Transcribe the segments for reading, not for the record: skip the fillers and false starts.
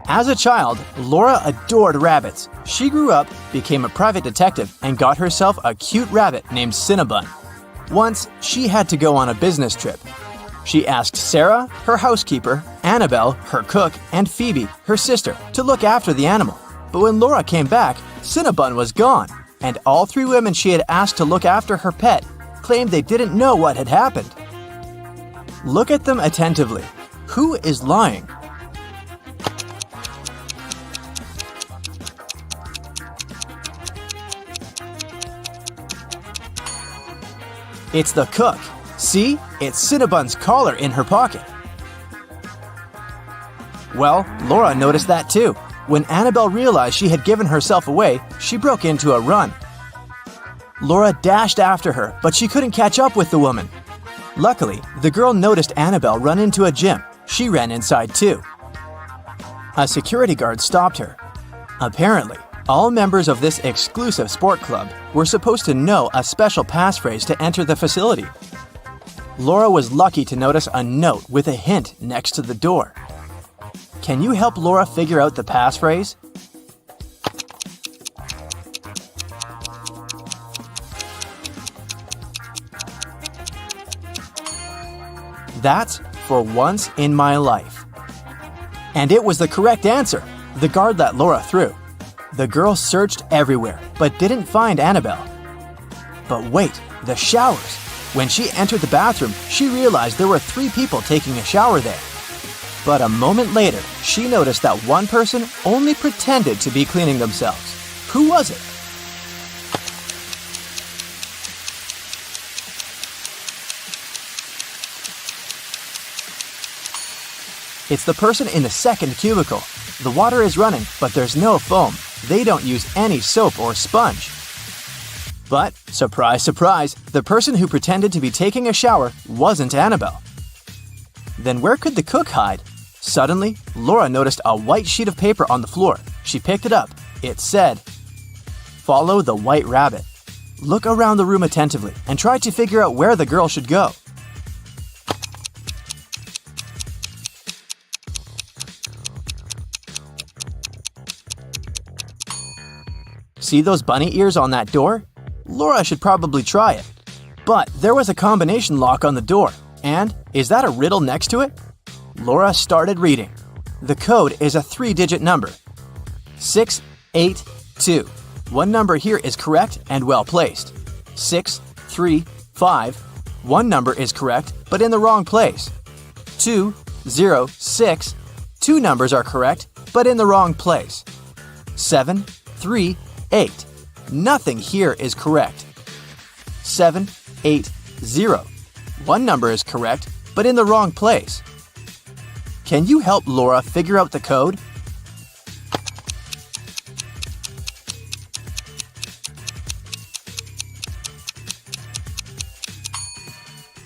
As a child, Laura adored rabbits. She grew up, became a private detective, and got herself a cute rabbit named Cinnabon. Once, she had to go on a business trip. She asked Sarah, her housekeeper, Annabelle, her cook, and Phoebe, her sister, to look after the animal. But when Laura came back, Cinnabon was gone, and all three women she had asked to look after her pet claimed they didn't know what had happened. Look at them attentively. Who is lying? It's the cook. See? It's Cinnabon's collar in her pocket. Well, Laura noticed that too. When Annabelle realized she had given herself away, she broke into a run. Laura dashed after her, but she couldn't catch up with the woman. Luckily, the girl noticed Annabelle run into a gym. She ran inside too. A security guard stopped her. Apparently, all members of this exclusive sport club were supposed to know a special passphrase to enter the facility. Laura was lucky to notice a note with a hint next to the door. Can you help Laura figure out the passphrase? That's for once in my life. And it was the correct answer. The guard let Laura through. The girl searched everywhere, but didn't find Annabelle. But wait, the showers. When she entered the bathroom, she realized there were 3 people taking a shower there. But a moment later, she noticed that one person only pretended to be cleaning themselves. Who was it? It's the person in the second cubicle. The water is running, but there's no foam. They don't use any soap or sponge. But, surprise, surprise, the person who pretended to be taking a shower wasn't Annabelle. Then where could the cook hide? Suddenly, Laura noticed a white sheet of paper on the floor. She picked it up. It said, "Follow the white rabbit." Look around the room attentively and try to figure out where the girl should go. See those bunny ears on that door? Laura should probably try it. But there was a combination lock on the door. And is that a riddle next to it? Laura started reading. The code is a 3-digit number. 682. One number here is correct and well placed. 635. One number is correct but in the wrong place. 206. 2 numbers are correct but in the wrong place. 738. Nothing here is correct. 780. One number is correct, but in the wrong place. Can you help Laura figure out the code?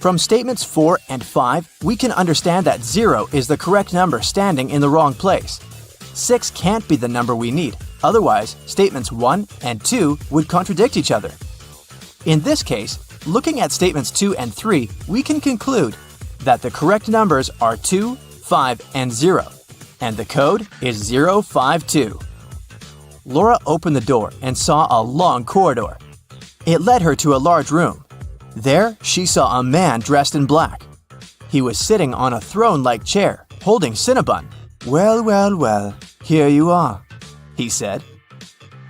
From statements 4 and 5, we can understand that 0 is the correct number standing in the wrong place. 6 can't be the number we need. Otherwise, statements 1 and 2 would contradict each other. In this case, looking at statements 2 and 3, we can conclude that the correct numbers are 2, 5, and 0, and the code is 052. Laura opened the door and saw a long corridor. It led her to a large room. There, she saw a man dressed in black. He was sitting on a throne-like chair, holding Cinnabon. "Well, well, well, here you are," he said.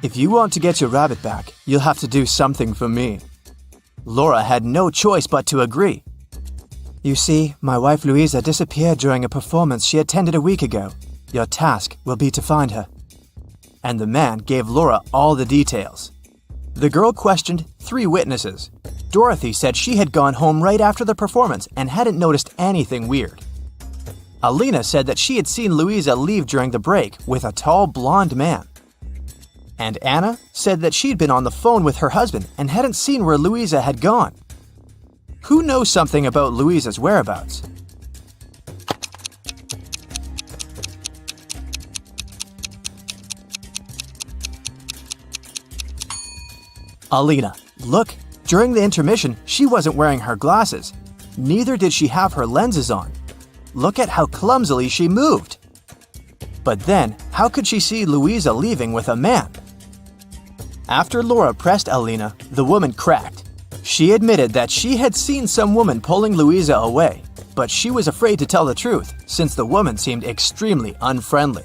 "If you want to get your rabbit back, you'll have to do something for me." Laura had no choice but to agree. "You see, my wife Louisa disappeared during a performance she attended a week ago. Your task will be to find her." And the man gave Laura all the details. The girl questioned 3 witnesses. Dorothy said she had gone home right after the performance and hadn't noticed anything weird. Alina said that she had seen Louisa leave during the break with a tall blonde man. And Anna said that she'd been on the phone with her husband and hadn't seen where Louisa had gone. Who knows something about Louisa's whereabouts? Alina, look, during the intermission, she wasn't wearing her glasses. Neither did she have her lenses on. Look at how clumsily she moved. But then, how could she see Louisa leaving with a man? After Laura pressed Alina, the woman cracked. She admitted that she had seen some woman pulling Louisa away, but she was afraid to tell the truth since the woman seemed extremely unfriendly.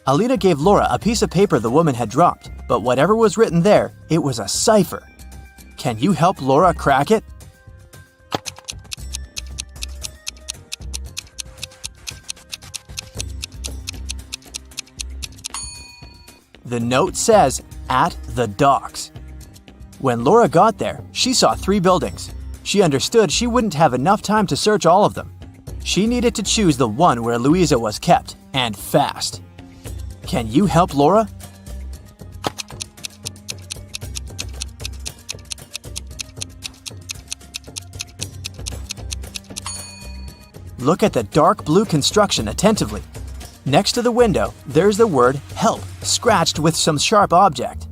Alina gave Laura a piece of paper the woman had dropped, but whatever was written there, it was a cipher. Can you help Laura crack it? The note says, "At the docks." When Laura got there, she saw 3 buildings. She understood she wouldn't have enough time to search all of them. She needed to choose the one where Louisa was kept, and fast. Can you help Laura? Look at the dark blue construction attentively. Next to the window, there's the word "help" scratched with some sharp object.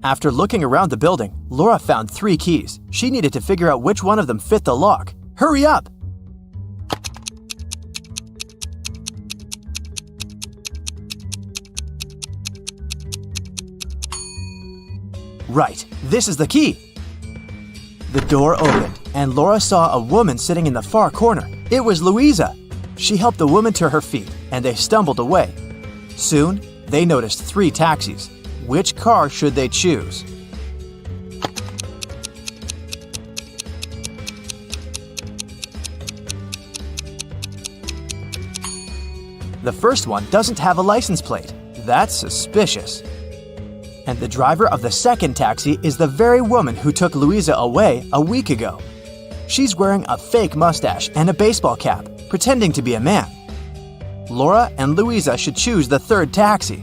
After looking around the building, Laura found 3 keys. She needed to figure out which one of them fit the lock. Hurry up! Right, this is the key! The door opened, and Laura saw a woman sitting in the far corner. It was Louisa! She helped the woman to her feet, and they stumbled away. Soon, they noticed 3 taxis. Which car should they choose? The first one doesn't have a license plate. That's suspicious. And the driver of the second taxi is the very woman who took Louisa away a week ago. She's wearing a fake mustache and a baseball cap, pretending to be a man. Laura and Louisa should choose the third taxi.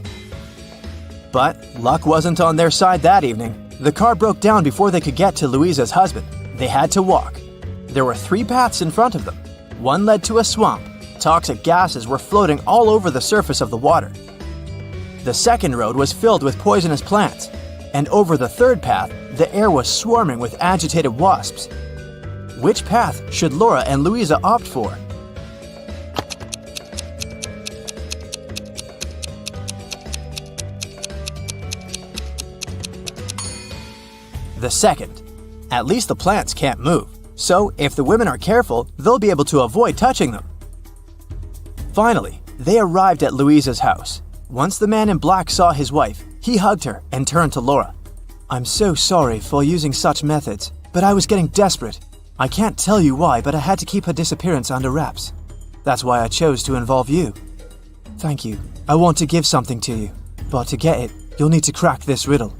But luck wasn't on their side that evening. The car broke down before they could get to Louisa's husband. They had to walk. There were 3 paths in front of them. One led to a swamp. Toxic gases were floating all over the surface of the water. The second road was filled with poisonous plants. And over the third path, the air was swarming with agitated wasps. Which path should Laura and Louisa opt for? The second. At least the plants can't move, so if the women are careful, they'll be able to avoid touching them. Finally, they arrived at Louisa's house. Once the man in black saw his wife, he hugged her and turned to Laura. "I'm so sorry for using such methods, but I was getting desperate. I can't tell you why, but I had to keep her disappearance under wraps. That's why I chose to involve you. Thank you. I want to give something to you, but to get it, you'll need to crack this riddle."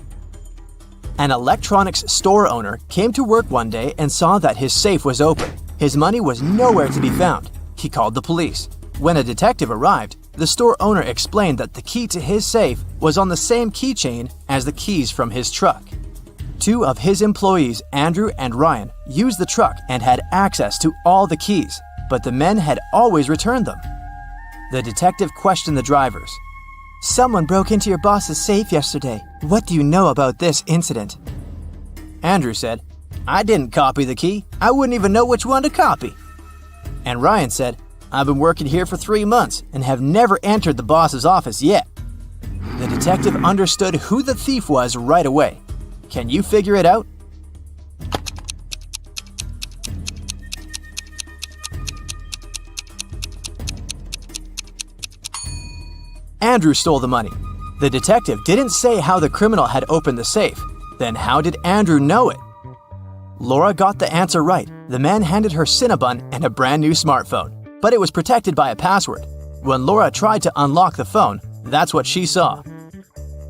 An electronics store owner came to work one day and saw that his safe was open. His money was nowhere to be found. He called the police. When a detective arrived, the store owner explained that the key to his safe was on the same keychain as the keys from his truck. 2 of his employees, Andrew and Ryan, used the truck and had access to all the keys, but the men had always returned them. The detective questioned the drivers. "Someone broke into your boss's safe yesterday. What do you know about this incident?" Andrew said, "I didn't copy the key. I wouldn't even know which one to copy." And Ryan said, "I've been working here for 3 months and have never entered the boss's office yet." The detective understood who the thief was right away. Can you figure it out? Andrew stole the money. The detective didn't say how the criminal had opened the safe. Then how did Andrew know it? Laura got the answer right. The man handed her Cinnabon and a brand new smartphone, but it was protected by a password. When Laura tried to unlock the phone, that's what she saw.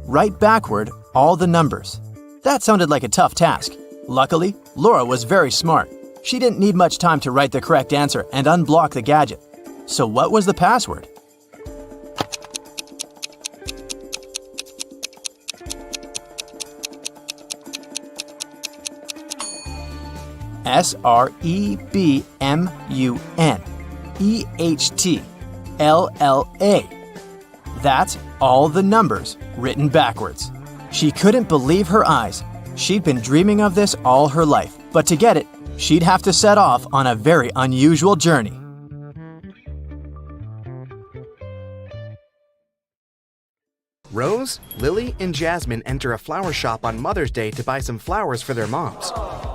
Write backward all the numbers. That sounded like a tough task. Luckily, Laura was very smart. She didn't need much time to write the correct answer and unblock the gadget. So what was the password? SREBMUNEHTLLA. That's all the numbers written backwards. She couldn't believe her eyes. She'd been dreaming of this all her life, but to get it, she'd have to set off on a very unusual journey. Rose, Lily, and Jasmine enter a flower shop on Mother's Day to buy some flowers for their moms.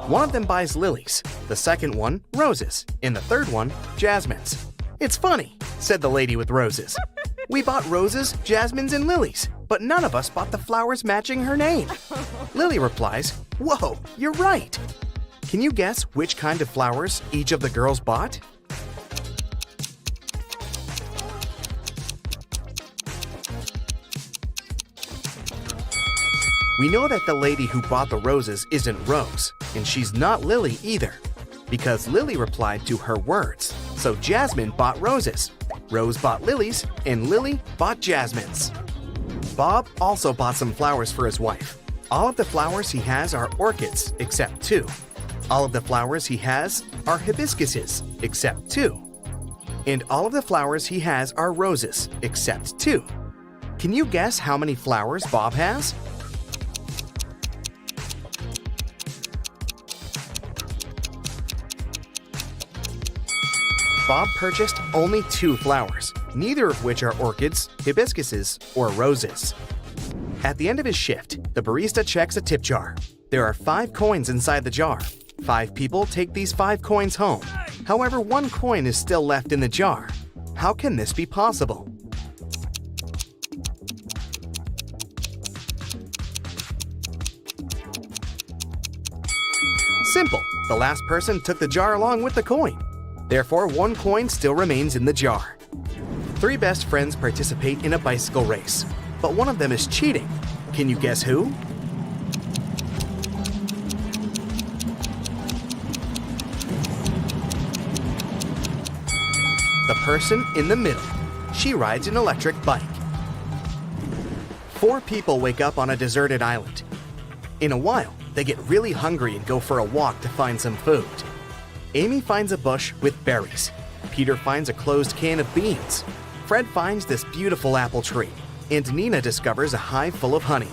One of them buys lilies, the second one, roses, and the third one, jasmines. "It's funny," said the lady with roses. "We bought roses, jasmines, and lilies, but none of us bought the flowers matching her name." Lily replies, "Whoa, you're right." Can you guess which kind of flowers each of the girls bought? We know that the lady who bought the roses isn't Rose, and she's not Lily either, because Lily replied to her words. So Jasmine bought roses, Rose bought lilies, and Lily bought jasmines. Bob also bought some flowers for his wife. All of the flowers he has are orchids, except 2. All of the flowers he has are hibiscuses, except 2. And all of the flowers he has are roses, except 2. Can you guess how many flowers Bob has? Bob purchased only 2 flowers, neither of which are orchids, hibiscuses, or roses. At the end of his shift, the barista checks a tip jar. There are 5 coins inside the jar. 5 people take these 5 coins home. However, 1 coin is still left in the jar. How can this be possible? Simple. The last person took the jar along with the coin. Therefore, 1 coin still remains in the jar. 3 best friends participate in a bicycle race, but one of them is cheating. Can you guess who? The person in the middle. She rides an electric bike. 4 people wake up on a deserted island. In a while, they get really hungry and go for a walk to find some food. Amy finds a bush with berries. Peter finds a closed can of beans. Fred finds this beautiful apple tree. And Nina discovers a hive full of honey.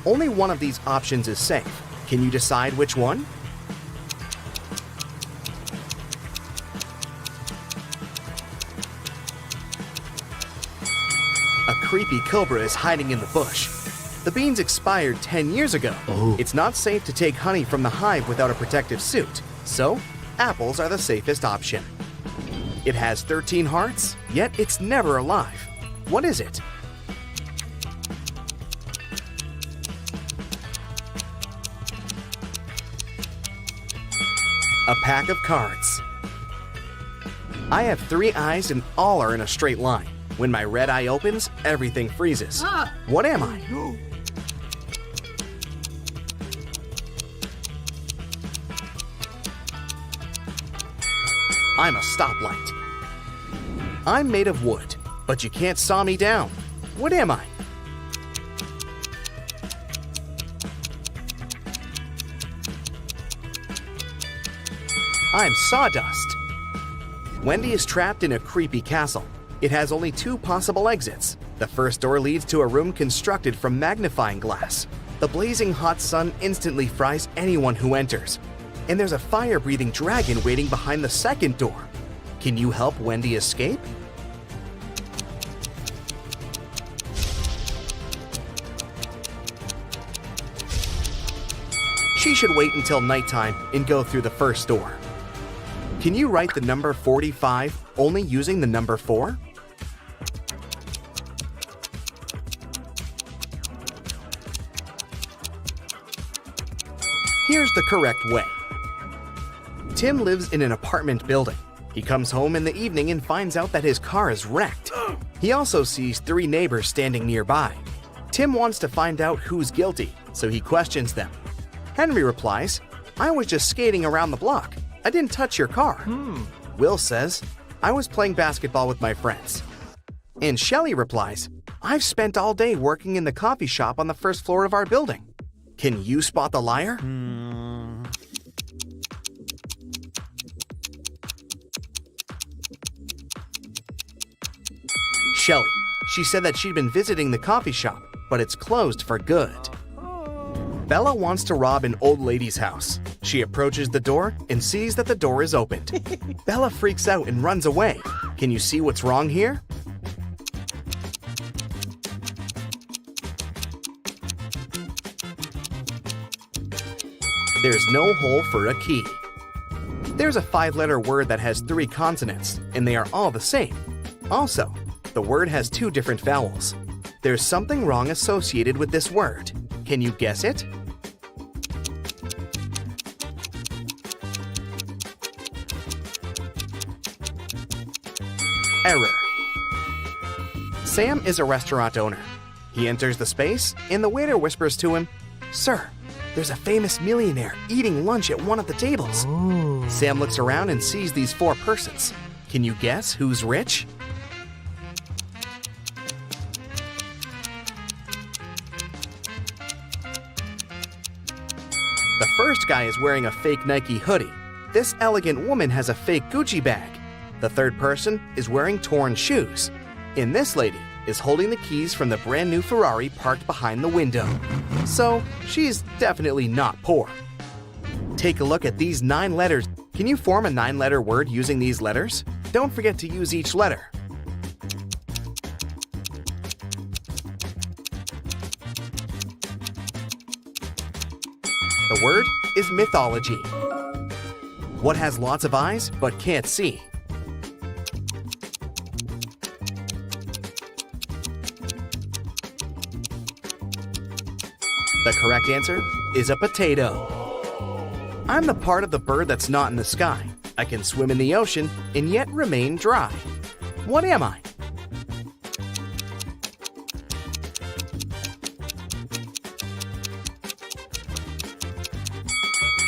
Only one of these options is safe. Can you decide which one? A creepy cobra is hiding in the bush. The beans expired 10 years ago. It's not safe to take honey from the hive without a protective suit. So, apples are the safest option. It has 13 hearts, yet it's never alive. What is it? A pack of cards. I have 3 eyes and all are in a straight line. When my red eye opens, everything freezes. What am I? I'm a stoplight. I'm made of wood, but you can't saw me down. What am I? I'm sawdust. Wendy is trapped in a creepy castle. It has only 2 possible exits. The first door leads to a room constructed from magnifying glass. The blazing hot sun instantly fries anyone who enters. And there's a fire-breathing dragon waiting behind the second door. Can you help Wendy escape? She should wait until nighttime and go through the first door. Can you write the number 45 only using the number 4? Here's the correct way. Tim lives in an apartment building. He comes home in the evening and finds out that his car is wrecked. He also sees 3 neighbors standing nearby. Tim wants to find out who's guilty, so he questions them. Henry replies, "I was just skating around the block. I didn't touch your car." Will says, "I was playing basketball with my friends." And Shelley replies, "I've spent all day working in the coffee shop on the first floor of our building." Can you spot the liar? Shelley. She said that she'd been visiting the coffee shop, but it's closed for good. Bella wants to rob an old lady's house. She approaches the door and sees that the door is opened. Bella freaks out and runs away. Can you see what's wrong here? There's no hole for a key. There's a 5-letter word that has 3 consonants, and they are all the same. Also, the word has 2 different vowels. There's something wrong associated with this word. Can you guess it? Error. Sam is a restaurant owner. He enters the space, and the waiter whispers to him, "Sir, there's a famous millionaire eating lunch at one of the tables." Ooh. Sam looks around and sees these 4 persons. Can you guess who's rich? The first guy is wearing a fake Nike hoodie. This elegant woman has a fake Gucci bag. The third person is wearing torn shoes. And this lady is holding the keys from the brand new Ferrari parked behind the window. So, she's definitely not poor. Take a look at these 9 letters. Can you form a 9-letter word using these letters? Don't forget to use each letter. The word is mythology. What has lots of eyes but can't see? The correct answer is a potato. I'm the part of the bird that's not in the sky. I can swim in the ocean and yet remain dry. What am I?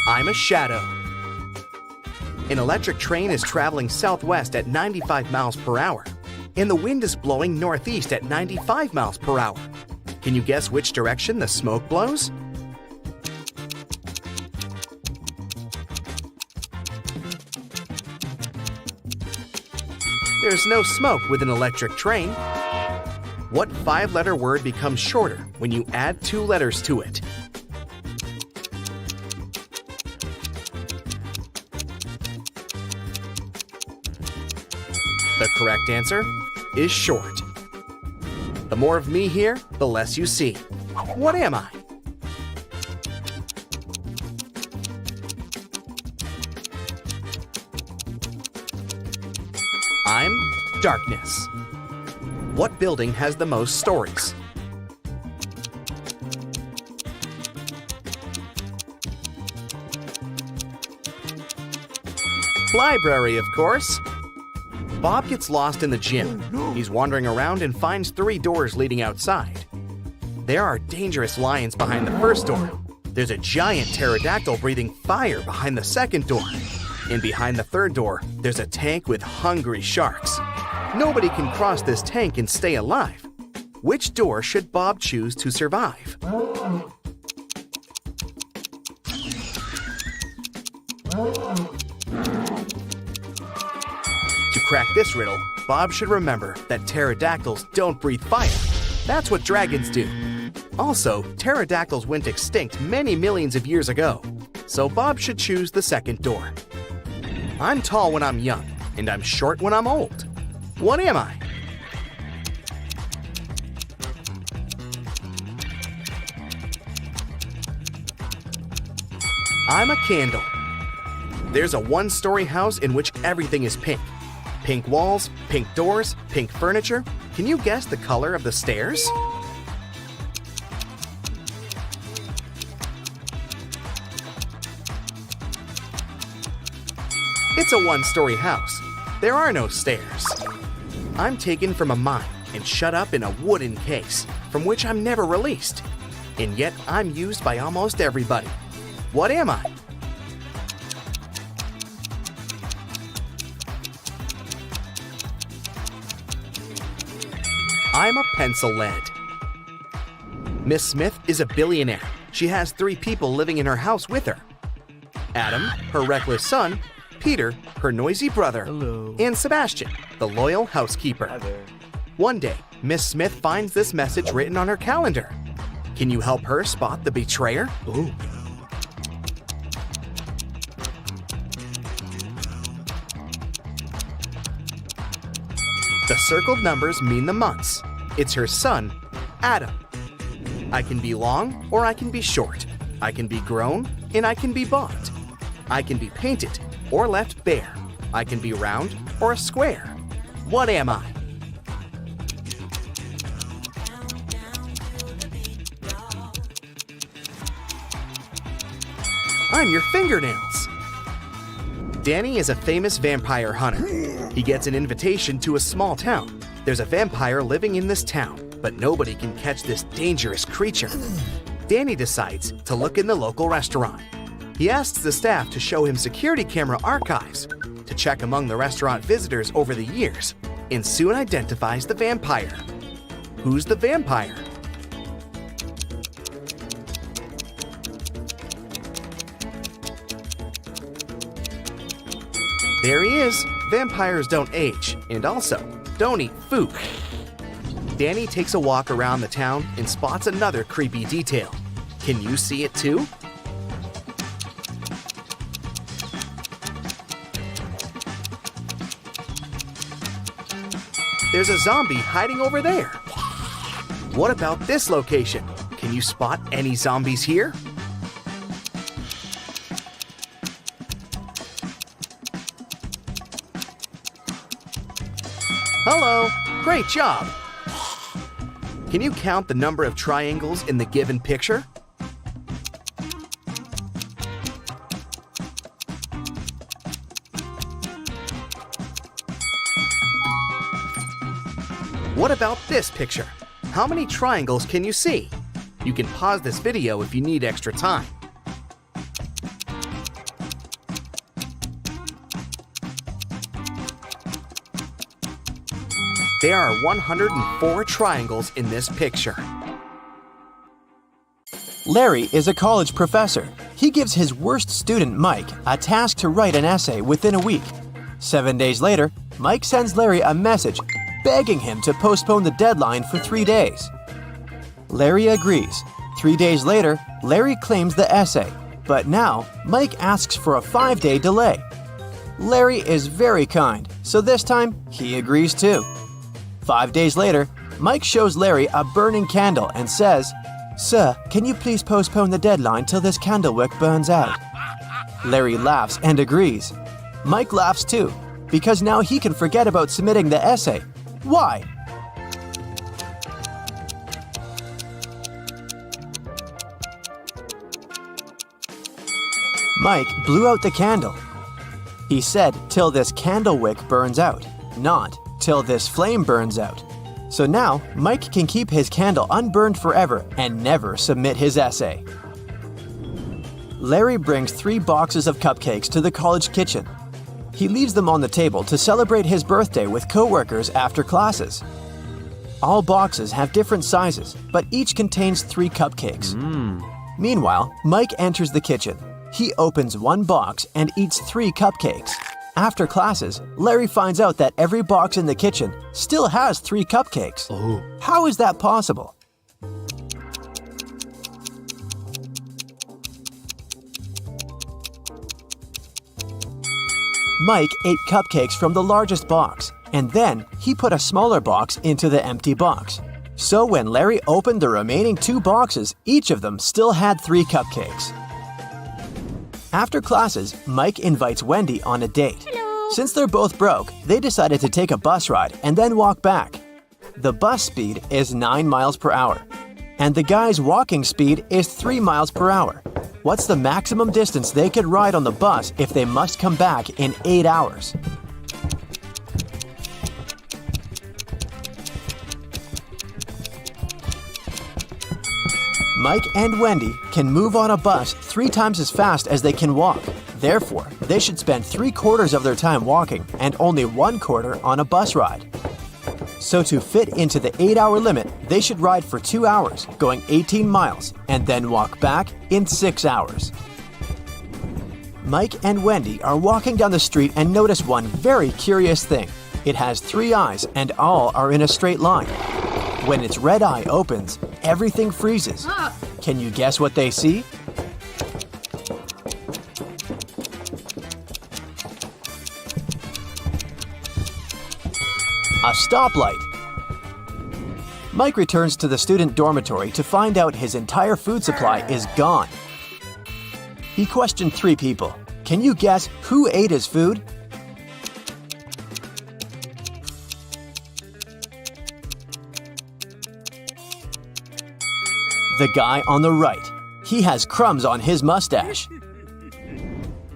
I'm a shadow. An electric train is traveling southwest at 95 miles per hour, and the wind is blowing northeast at 95 miles per hour. Can you guess which direction the smoke blows? There's no smoke with an electric train. What 5-letter word becomes shorter when you add 2 letters to it? The correct answer is short. The more of me here, the less you see. What am I? I'm darkness. What building has the most stories? Library, of course. Bob gets lost in the gym. He's wandering around and finds 3 doors leading outside. There are dangerous lions behind the first door. There's a giant pterodactyl breathing fire behind the second door. And behind the third door, there's a tank with hungry sharks. Nobody can cross this tank and stay alive. Which door should Bob choose to survive? To crack this riddle, Bob should remember that pterodactyls don't breathe fire. That's what dragons do. Also, pterodactyls went extinct many millions of years ago, so Bob should choose the second door. I'm tall when I'm young, and I'm short when I'm old. What am I? I'm a candle. There's a 1-story house in which everything is pink. Pink walls, pink doors, pink furniture. Can you guess the color of the stairs? It's a 1-story house. There are no stairs. I'm taken from a mine and shut up in a wooden case, from which I'm never released. And yet I'm used by almost everybody. What am I? I'm a pencil lead. Miss Smith is a billionaire. She has 3 people living in her house with her. Adam, her reckless son, Peter, her noisy brother, Hello. and Sebastian, the loyal housekeeper. Hi there. One day, Miss Smith finds this message written on her calendar. Can you help her spot the betrayer? Ooh. The circled numbers mean the months. It's her son, Adam. I can be long or I can be short. I can be grown and I can be bought. I can be painted or left bare. I can be round or a square. What am I? I'm your fingernails. Danny is a famous vampire hunter. He gets an invitation to a small town. There's a vampire living in this town, but nobody can catch this dangerous creature. Danny decides to look in the local restaurant. He asks the staff to show him security camera archives to check among the restaurant visitors over the years, and soon identifies the vampire. Who's the vampire? There he is. Vampires don't age, and also don't eat food. Danny takes a walk around the town and spots another creepy detail. Can you see it too? There's a zombie hiding over there. What about this location? Can you spot any zombies here? Hello, great job. Can you count the number of triangles in the given picture? What about this picture? How many triangles can you see? You can pause this video if you need extra time. There are 104 triangles in this picture. Larry is a college professor. He gives his worst student, Mike, a task to write an essay within a week. 7 days later, Mike sends Larry a message begging him to postpone the deadline for 3 days. Larry agrees. 3 days later, Larry claims the essay, but now Mike asks for a 5-day delay. Larry is very kind, so this time he agrees too. 5 days later, Mike shows Larry a burning candle and says, "Sir, can you please postpone the deadline till this candlewick burns out?" Larry laughs and agrees. Mike laughs too, because now he can forget about submitting the essay. Why? Mike blew out the candle. He said, "Till this candlewick burns out," not "till this flame burns out." So now, Mike can keep his candle unburned forever and never submit his essay. Larry brings 3 boxes of cupcakes to the college kitchen. He leaves them on the table to celebrate his birthday with coworkers after classes. All boxes have different sizes, but each contains 3 cupcakes. Meanwhile, Mike enters the kitchen. He opens one box and eats 3 cupcakes. After classes, Larry finds out that every box in the kitchen still has 3 cupcakes. Oh. How is that possible? Mike ate cupcakes from the largest box, and then he put a smaller box into the empty box. So when Larry opened the remaining 2 boxes, each of them still had 3 cupcakes. After classes, Mike invites Wendy on a date. Hello. Since they're both broke, they decided to take a bus ride and then walk back. The bus speed is 9 miles per hour, and the guy's walking speed is 3 miles per hour. What's the maximum distance they could ride on the bus if they must come back in 8 hours? Mike and Wendy can move on a bus 3 times as fast as they can walk. Therefore, they should spend 3/4 of their time walking and only 1/4 on a bus ride. So to fit into the 8-hour limit, they should ride for 2 hours, going 18 miles, and then walk back in 6 hours. Mike and Wendy are walking down the street and notice one very curious thing. It has 3 eyes and all are in a straight line. When its red eye opens, everything freezes. Can you guess what they see? A stoplight. Mike returns to the student dormitory to find out his entire food supply is gone. He questioned 3 people. Can you guess who ate his food? The guy on the right. He has crumbs on his mustache.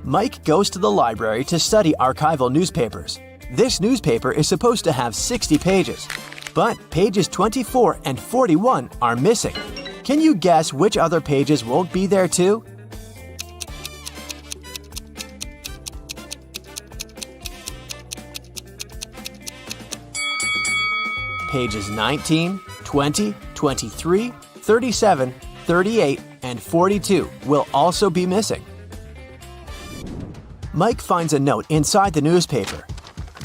Mike goes to the library to study archival newspapers. This newspaper is supposed to have 60 pages, but pages 24 and 41 are missing. Can you guess which other pages won't be there too? Pages 19, 20, 23, 37, 38, and 42 will also be missing. Mike finds a note inside the newspaper.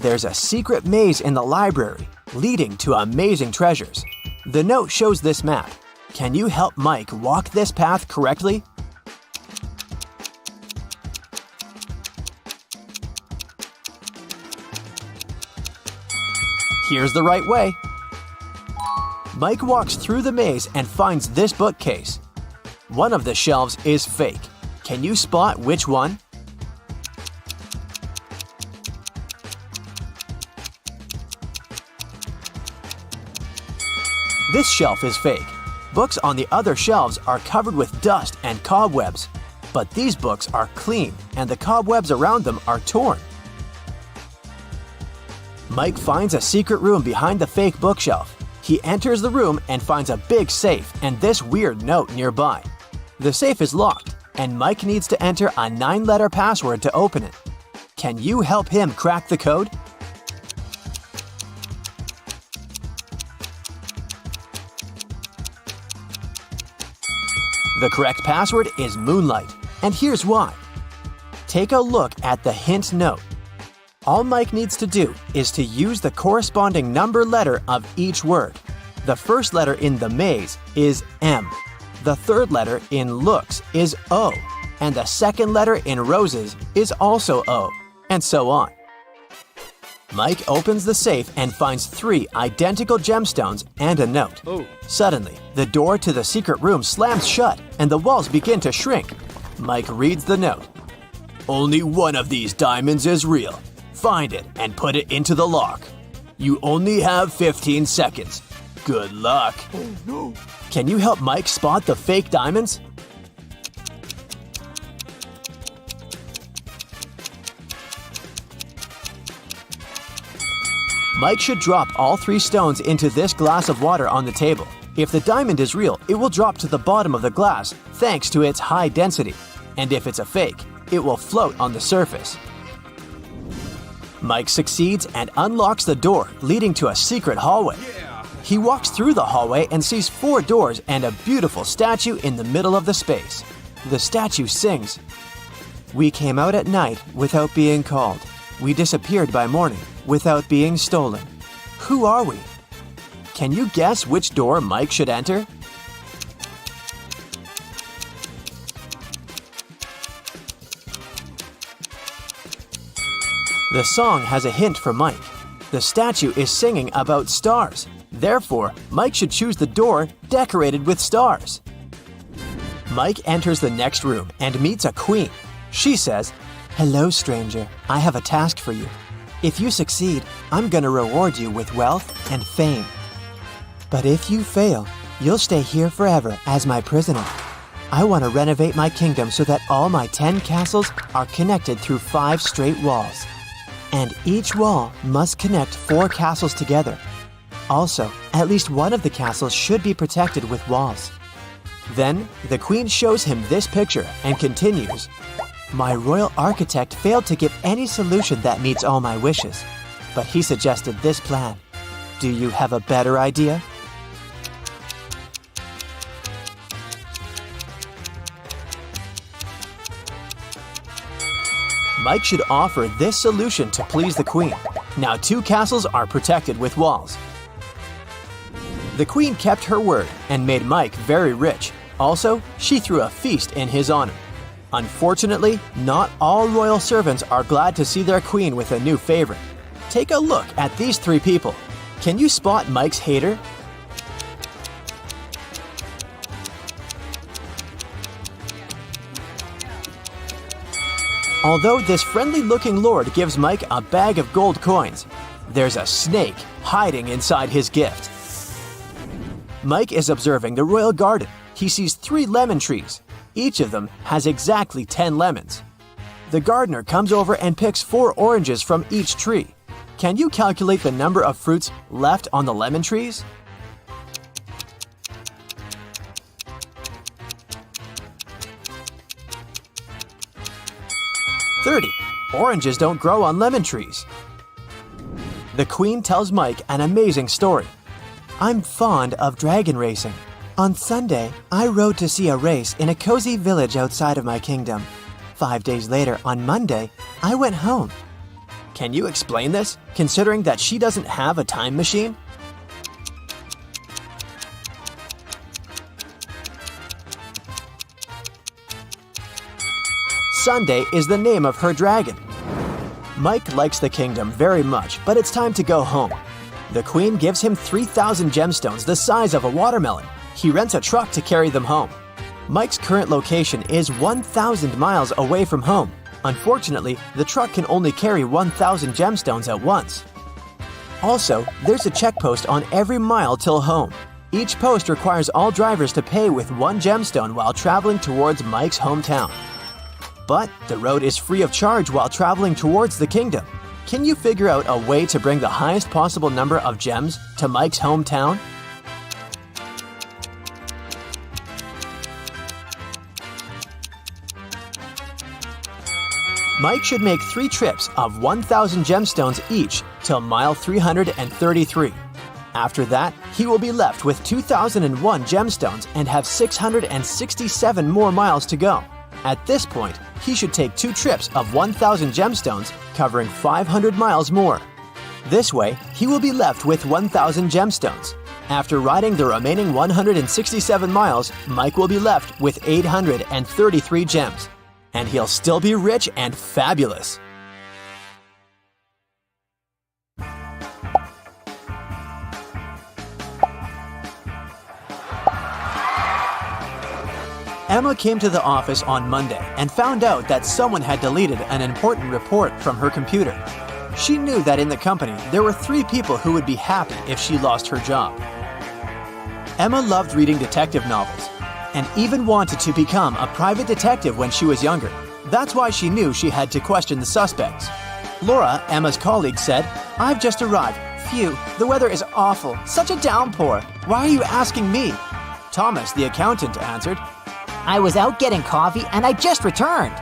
There's a secret maze in the library leading to amazing treasures. The note shows this map. Can you help Mike walk this path correctly? Here's the right way. Mike walks through the maze and finds this bookcase. One of the shelves is fake. Can you spot which one? This shelf is fake. Books on the other shelves are covered with dust and cobwebs, but these books are clean and the cobwebs around them are torn. Mike finds a secret room behind the fake bookshelf. He enters the room and finds a big safe and this weird note nearby. The safe is locked, and Mike needs to enter a 9-letter password to open it. Can you help him crack the code? The correct password is Moonlight, and here's why. Take a look at the hint note. All Mike needs to do is to use the corresponding number letter of each word. The first letter in the maze is M. The third letter in looks is O. And the second letter in roses is also O. And so on. Mike opens the safe and finds 3 identical gemstones and a note. Suddenly, the door to the secret room slams shut and the walls begin to shrink. Mike reads the note. Only one of these diamonds is real. Find it and put it into the lock. You only have 15 seconds. Good luck. Oh no. Can you help Mike spot the fake diamonds? Mike should drop all 3 stones into this glass of water on the table. If the diamond is real, it will drop to the bottom of the glass thanks to its high density. And if it's a fake, it will float on the surface. Mike succeeds and unlocks the door, leading to a secret hallway. He walks through the hallway and sees 4 doors and a beautiful statue in the middle of the space. The statue sings, "We came out at night without being called. We disappeared by morning without being stolen. Who are we?" Can you guess which door Mike should enter? The song has a hint for Mike. The statue is singing about stars. Therefore, Mike should choose the door decorated with stars. Mike enters the next room and meets a queen. She says, "Hello, stranger. I have a task for you. If you succeed, I'm going to reward you with wealth and fame. But if you fail, you'll stay here forever as my prisoner. I want to renovate my kingdom so that all my 10 castles are connected through 5 straight walls. And each wall must connect 4 castles together. Also, at least one of the castles should be protected with walls." Then, the queen shows him this picture and continues, "My royal architect failed to give any solution that meets all my wishes, but he suggested this plan. Do you have a better idea?" Mike should offer this solution to please the queen. Now 2 castles are protected with walls. The queen kept her word and made Mike very rich. Also, she threw a feast in his honor. Unfortunately, not all royal servants are glad to see their queen with a new favorite. Take a look at these 3 people. Can you spot Mike's hater? Although this friendly-looking lord gives Mike a bag of gold coins, there's a snake hiding inside his gift. Mike is observing the royal garden. He sees 3 lemon trees. Each of them has exactly 10 lemons. The gardener comes over and picks 4 oranges from each tree. Can you calculate the number of fruits left on the lemon trees? Oranges don't grow on lemon trees. The queen tells Mike an amazing story. I'm fond of dragon racing. On Sunday, I rode to see a race in a cozy village outside of my kingdom. 5 days later, on Monday, I went home. Can you explain this, considering that she doesn't have a time machine? Sunday is the name of her dragon. Mike likes the kingdom very much, but it's time to go home. The queen gives him 3,000 gemstones the size of a watermelon. He rents a truck to carry them home. Mike's current location is 1,000 miles away from home. Unfortunately, the truck can only carry 1,000 gemstones at once. Also, there's a check post on every mile till home. Each post requires all drivers to pay with 1 gemstone while traveling towards Mike's hometown. But the road is free of charge while traveling towards the kingdom. Can you figure out a way to bring the highest possible number of gems to Mike's hometown? Mike should make 3 trips of 1,000 gemstones each till mile 333. After that, he will be left with 2,001 gemstones and have 667 more miles to go. At this point, he should take 2 trips of 1,000 gemstones, covering 500 miles more. This way, he will be left with 1,000 gemstones. After riding the remaining 167 miles, Mike will be left with 833 gems. And he'll still be rich and fabulous. Emma came to the office on Monday and found out that someone had deleted an important report from her computer. She knew that in the company there were 3 people who would be happy if she lost her job. Emma loved reading detective novels and even wanted to become a private detective when she was younger. That's why she knew she had to question the suspects. Laura, Emma's colleague, said, "I've just arrived. Phew, the weather is awful. Such a downpour. Why are you asking me?" Thomas, the accountant, answered, "I was out getting coffee and I just returned."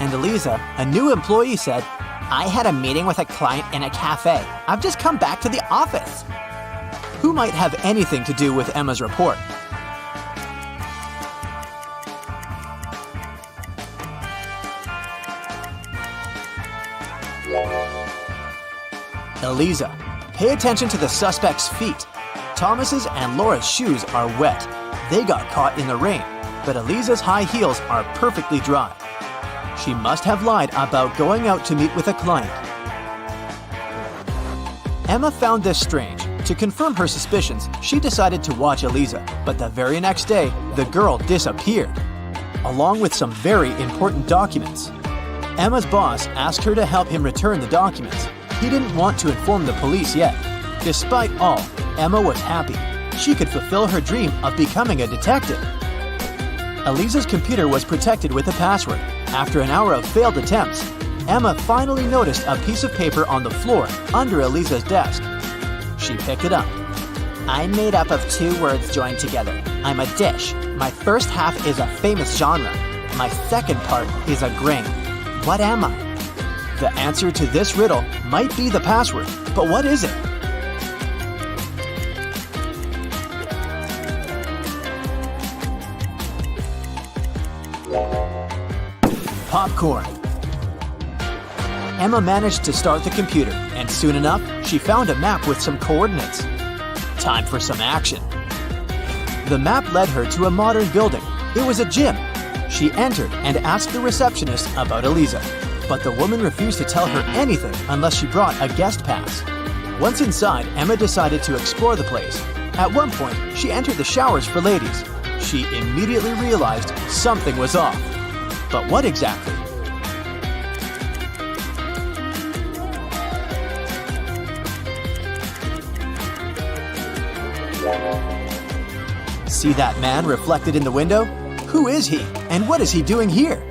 And Eliza, a new employee, said, "I had a meeting with a client in a cafe. I've just come back to the office." Who might have anything to do with Emma's report? Eliza. Pay attention to the suspect's feet. Thomas's and Laura's shoes are wet. They got caught in the rain, but Eliza's high heels are perfectly dry. She must have lied about going out to meet with a client. Emma found this strange. To confirm her suspicions, she decided to watch Eliza, but the very next day, the girl disappeared, along with some very important documents. Emma's boss asked her to help him return the documents. He didn't want to inform the police yet. Despite all, Emma was happy. She could fulfill her dream of becoming a detective. Eliza's computer was protected with a password. After an hour of failed attempts, Emma finally noticed a piece of paper on the floor under Eliza's desk. She picked it up. "I'm made up of 2 words joined together. I'm a dish. My first half is a famous genre. My second part is a grain. What am I?" The answer to this riddle might be the password, but what is it? Popcorn. Emma managed to start the computer, and soon enough, she found a map with some coordinates. Time for some action. The map led her to a modern building. It was a gym. She entered and asked the receptionist about Eliza, but the woman refused to tell her anything unless she brought a guest pass. Once inside, Emma decided to explore the place. At one point, she entered the showers for ladies. She immediately realized something was off. But what exactly? See that man reflected in the window? Who is he, and what is he doing here?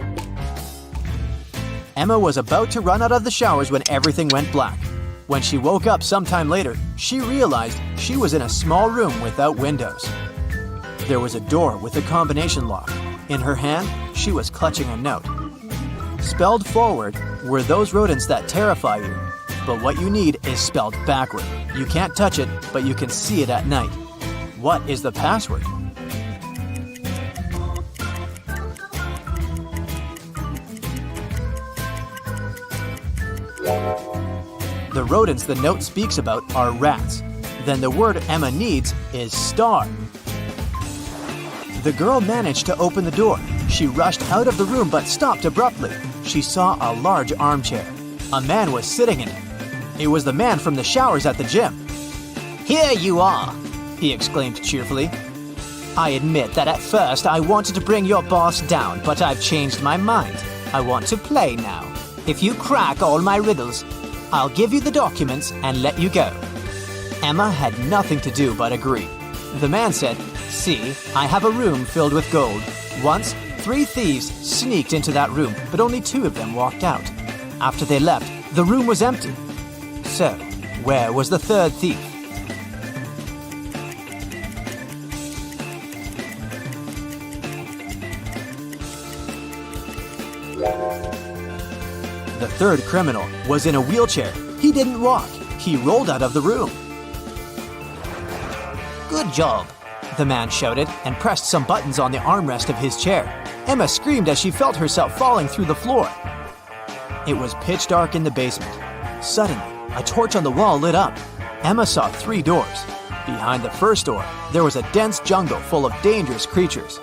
Emma was about to run out of the showers when everything went black. When she woke up sometime later, she realized she was in a small room without windows. There was a door with a combination lock. In her hand, she was clutching a note. Spelled forward were those rodents that terrify you. But what you need is spelled backward. You can't touch it, but you can see it at night. What is the password? The rodents the note speaks about are rats. Then the word Emma needs is star. The girl managed to open the door. She rushed out of the room but stopped abruptly. She saw a large armchair. A man was sitting in it. It was the man from the showers at the gym. Here you are, he exclaimed cheerfully. I admit that at first I wanted to bring your boss down, but I've changed my mind. I want to play now. If you crack all my riddles, I'll give you the documents and let you go. Emma had nothing to do but agree. The man said, See, I have a room filled with gold. Once, 3 thieves sneaked into that room, but only 2 of them walked out. After they left, the room was empty. So, where was the 3rd thief? The 3rd criminal was in a wheelchair. He didn't walk. He rolled out of the room. Good job, the man shouted and pressed some buttons on the armrest of his chair. Emma screamed as she felt herself falling through the floor. It was pitch dark in the basement. Suddenly, a torch on the wall lit up. Emma saw 3 doors. Behind the first door, there was a dense jungle full of dangerous creatures.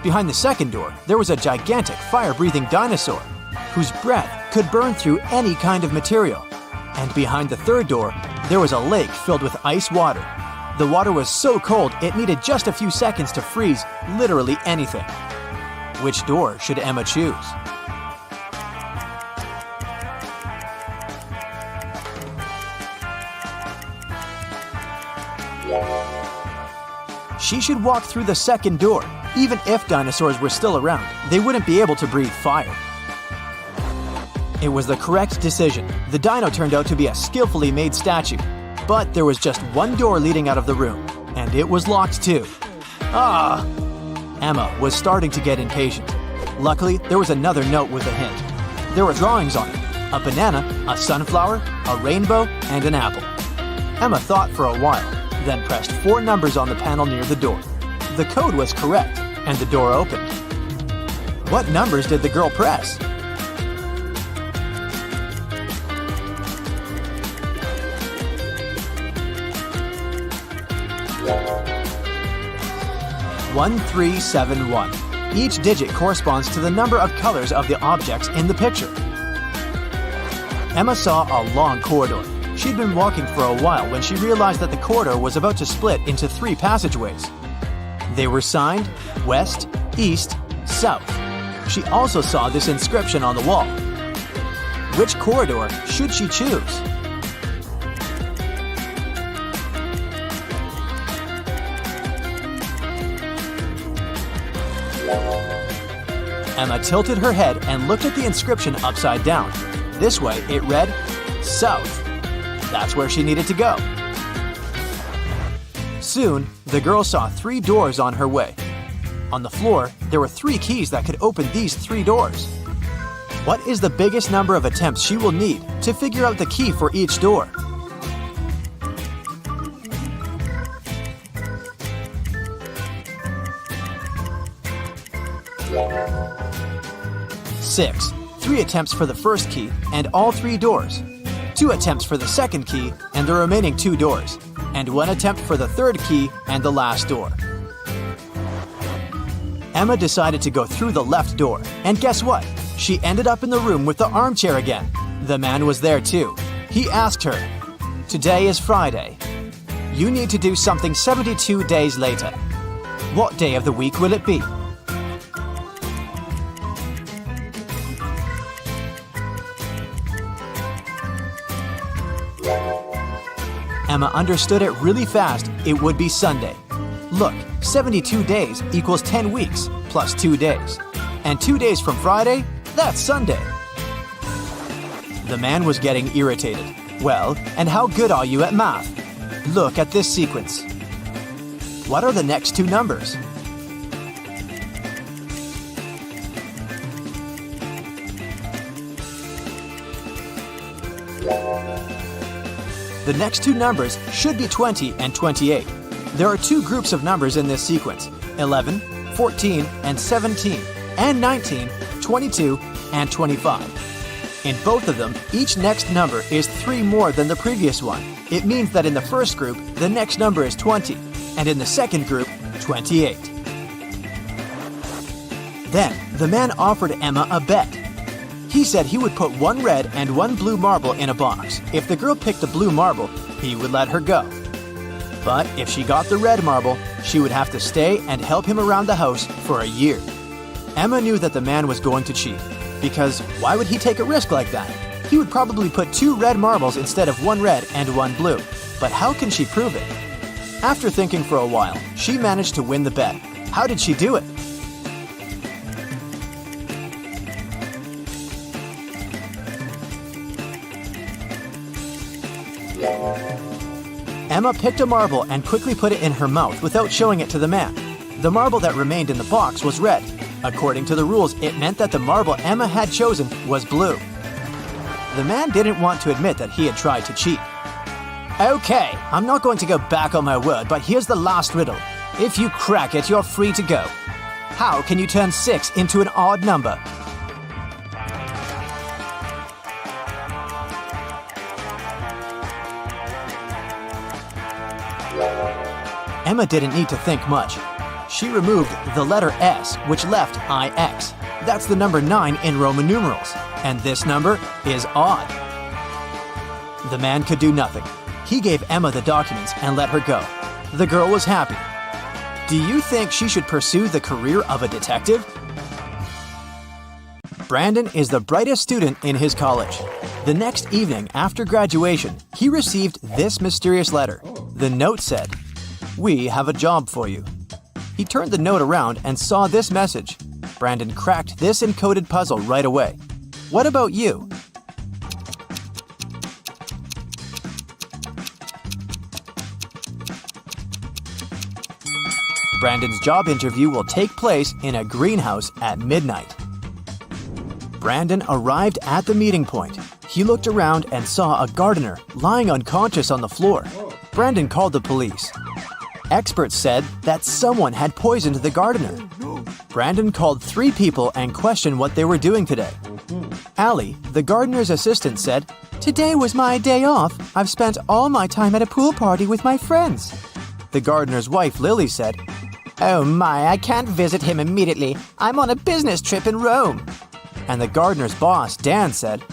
Behind the second door, there was a gigantic fire-breathing dinosaur whose breath could burn through any kind of material. And behind the third door, there was a lake filled with ice water. The water was so cold it needed just a few seconds to freeze literally anything. Which door should Emma choose? She should walk through the second door. Even if dinosaurs were still around, they wouldn't be able to breathe fire. It was the correct decision. The dino turned out to be a skillfully made statue. But there was just one door leading out of the room, and it was locked too. Ah! Emma was starting to get impatient. Luckily, there was another note with a hint. There were drawings on it: a banana, a sunflower, a rainbow, and an apple. Emma thought for a while, then pressed 4 numbers on the panel near the door. The code was correct, and the door opened. What numbers did the girl press? One, 3, 7, 1. Each digit corresponds to the number of colors of the objects in the picture. Emma saw a long corridor. She'd been walking for a while when she realized that the corridor was about to split into 3 passageways. They were signed West, East, South. She also saw this inscription on the wall. Which corridor should she choose? Emma tilted her head and looked at the inscription upside down. This way, it read, South. That's where she needed to go. Soon, the girl saw 3 doors on her way. On the floor, there were 3 keys that could open these 3 doors. What is the biggest number of attempts she will need to figure out the key for each door? Six. 3 attempts for the first key and all 3 doors. 2 attempts for the second key and the remaining 2 doors. And 1 attempt for the third key and the last door. Emma decided to go through the left door. And guess what? She ended up in the room with the armchair again. The man was there too. He asked her, Today is Friday. You need to do something 72 days later. What day of the week will it be? Emma understood it really fast. It would be Sunday. Look, 72 days equals 10 weeks plus 2 days. And 2 days from Friday, that's Sunday. The man was getting irritated. Well, and how good are you at math? Look at this sequence. What are the next two numbers? The next two numbers should be 20 and 28. There are two groups of numbers in this sequence, 11, 14, and 17, and 19, 22, and 25. In both of them, each next number is 3 more than the previous one. It means that in the first group, the next number is 20, and in the second group, 28. Then, the man offered Emma a bet. He said he would put 1 red and 1 blue marble in a box. If the girl picked the blue marble, he would let her go. But if she got the red marble, she would have to stay and help him around the house for a year. Emma knew that the man was going to cheat, because why would he take a risk like that? He would probably put 2 red marbles instead of 1 red and 1 blue. But how can she prove it? After thinking for a while, she managed to win the bet. How did she do it? Emma picked a marble and quickly put it in her mouth without showing it to the man. The marble that remained in the box was red. According to the rules, it meant that the marble Emma had chosen was blue. The man didn't want to admit that he had tried to cheat. Okay, I'm not going to go back on my word, but here's the last riddle. If you crack it, you're free to go. How can you turn 6 into an odd number? Emma didn't need to think much. She removed the letter S, which left IX. That's the number 9 in Roman numerals, and this number is odd. The man could do nothing. He gave Emma the documents and let her go. The girl was happy. Do you think she should pursue the career of a detective? Brandon is the brightest student in his college. The next evening after graduation, he received this mysterious letter. The note said, "We have a job for you." He turned the note around and saw this message. Brandon cracked this encoded puzzle right away. What about you? Brandon's job interview will take place in a greenhouse at midnight. Brandon arrived at the meeting point. He looked around and saw a gardener lying unconscious on the floor. Brandon called the police. Experts said that someone had poisoned the gardener. Brandon called 3 people and questioned what they were doing today. Allie, the gardener's assistant, said, "Today was my day off. I've spent all my time at a pool party with my friends." The gardener's wife, Lily, said, "Oh my, I can't visit him immediately. I'm on a business trip in Rome." And the gardener's boss, Dan, said,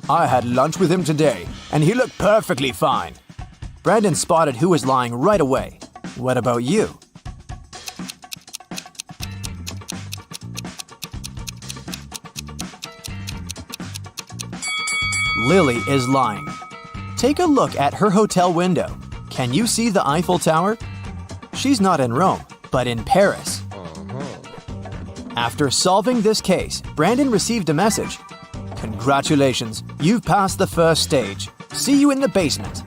"I had lunch with him today, and he looked perfectly fine." Brandon spotted who was lying right away. What about you? Lily is lying. Take a look at her hotel window. Can you see the Eiffel Tower? She's not in Rome, but in Paris. After solving this case, Brandon received a message. "Congratulations, you've passed the first stage. See you in the basement."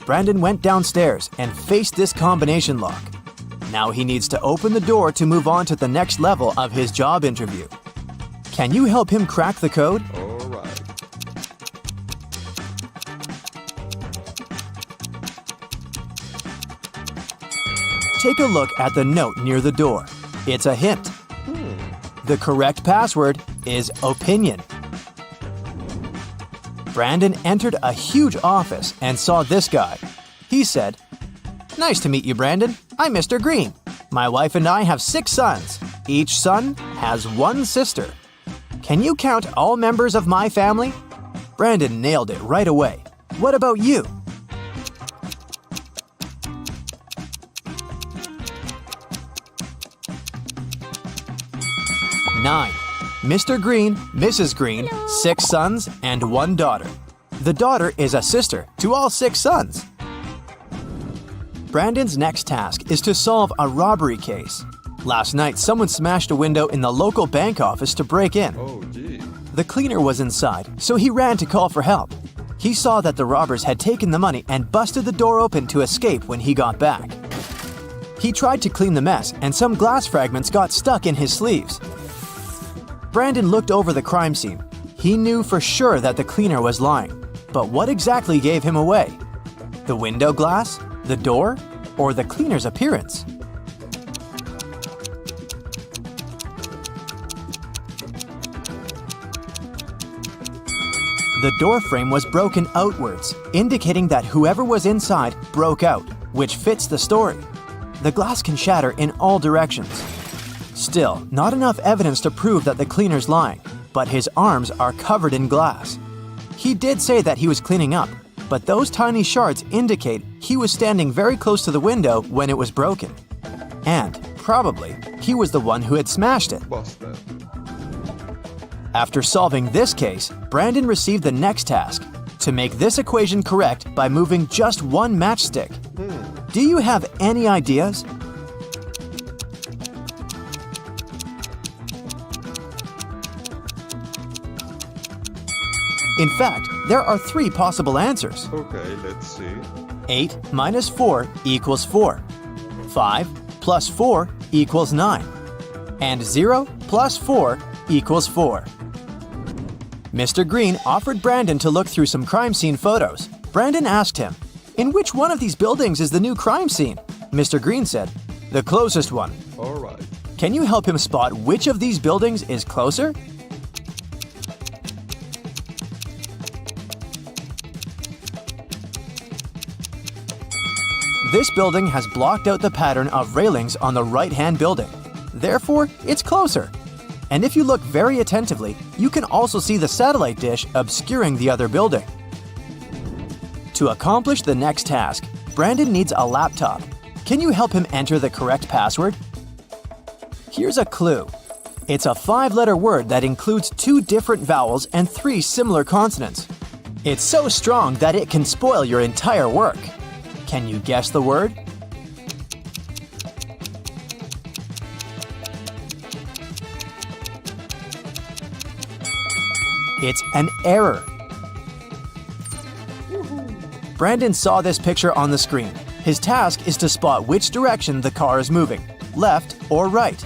Brandon went downstairs and faced this combination lock. Now he needs to open the door to move on to the next level of his job interview. Can you help him crack the code? All right. Take a look at the note near the door. It's a hint. The correct password is opinion. Brandon entered a huge office and saw this guy. He said, "Nice to meet you, Brandon. I'm Mr. Green. My wife and I have 6 sons. Each son has 1 sister. Can you count all members of my family?" Brandon nailed it right away. What about you? Nine. Mr. Green, Mrs. Green, 6 sons, and 1 daughter. The daughter is a sister to all 6 sons. Brandon's next task is to solve a robbery case. Last night, someone smashed a window in the local bank office to break in. Oh, gee. The cleaner was inside, so he ran to call for help. He saw that the robbers had taken the money and busted the door open to escape when he got back. He tried to clean the mess, and some glass fragments got stuck in his sleeves. Brandon looked over the crime scene. He knew for sure that the cleaner was lying. But what exactly gave him away? The window glass, the door, or the cleaner's appearance? The door frame was broken outwards, indicating that whoever was inside broke out, which fits the story. The glass can shatter in all directions. Still, not enough evidence to prove that the cleaner's lying, but his arms are covered in glass. He did say that he was cleaning up, but those tiny shards indicate he was standing very close to the window when it was broken. And, probably, he was the one who had smashed it. Busted. After solving this case, Brandon received the next task, to make this equation correct by moving just one matchstick. Do you have any ideas? In fact, there are 3 possible answers. Okay, let's see. 8 minus 4 equals 4. 5 plus 4 equals 9. And 0 plus 4 equals 4. Mr. Green offered Brandon to look through some crime scene photos. Brandon asked him, "In which one of these buildings is the new crime scene?" Mr. Green said, "The closest one." All right. Can you help him spot which of these buildings is closer? This building has blocked out the pattern of railings on the right-hand building. Therefore, it's closer. And if you look very attentively, you can also see the satellite dish obscuring the other building. To accomplish the next task, Brandon needs a laptop. Can you help him enter the correct password? Here's a clue. It's a 5-letter word that includes 2 different vowels and 3 similar consonants. It's so strong that it can spoil your entire work. Can you guess the word? It's an error. Brandon saw this picture on the screen. His task is to spot which direction the car is moving, left or right.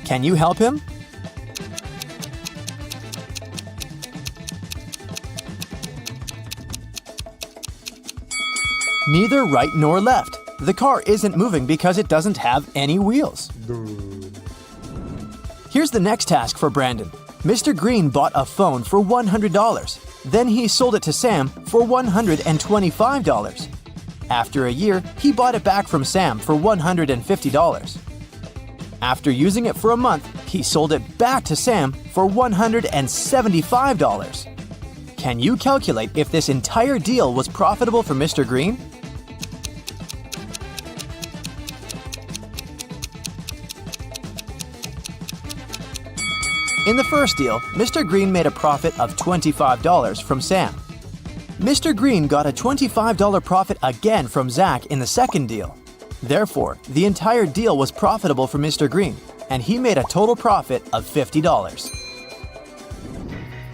Can you help him? Neither right nor left. The car isn't moving because it doesn't have any wheels. Here's the next task for Brandon. Mr. Green bought a phone for $100. Then he sold it to Sam for $125. After a year, he bought it back from Sam for $150. After using it for a month, he sold it back to Sam for $175. Can you calculate if this entire deal was profitable for Mr. Green? In the first deal, Mr. Green made a profit of $25 from Sam. Mr. Green got a $25 profit again from Zach in the second deal. Therefore, the entire deal was profitable for Mr. Green, and he made a total profit of $50.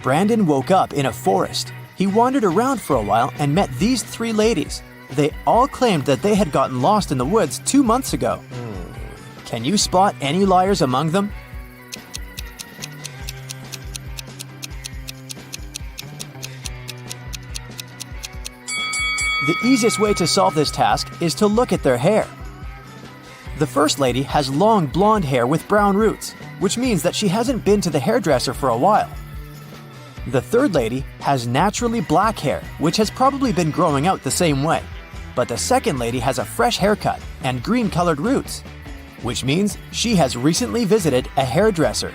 Brandon woke up in a forest. He wandered around for a while and met these 3 ladies. They all claimed that they had gotten lost in the woods 2 months ago. Can you spot any liars among them? The easiest way to solve this task is to look at their hair. The first lady has long blonde hair with brown roots, which means that she hasn't been to the hairdresser for a while. The third lady has naturally black hair, which has probably been growing out the same way. But the second lady has a fresh haircut and green-colored roots, which means she has recently visited a hairdresser.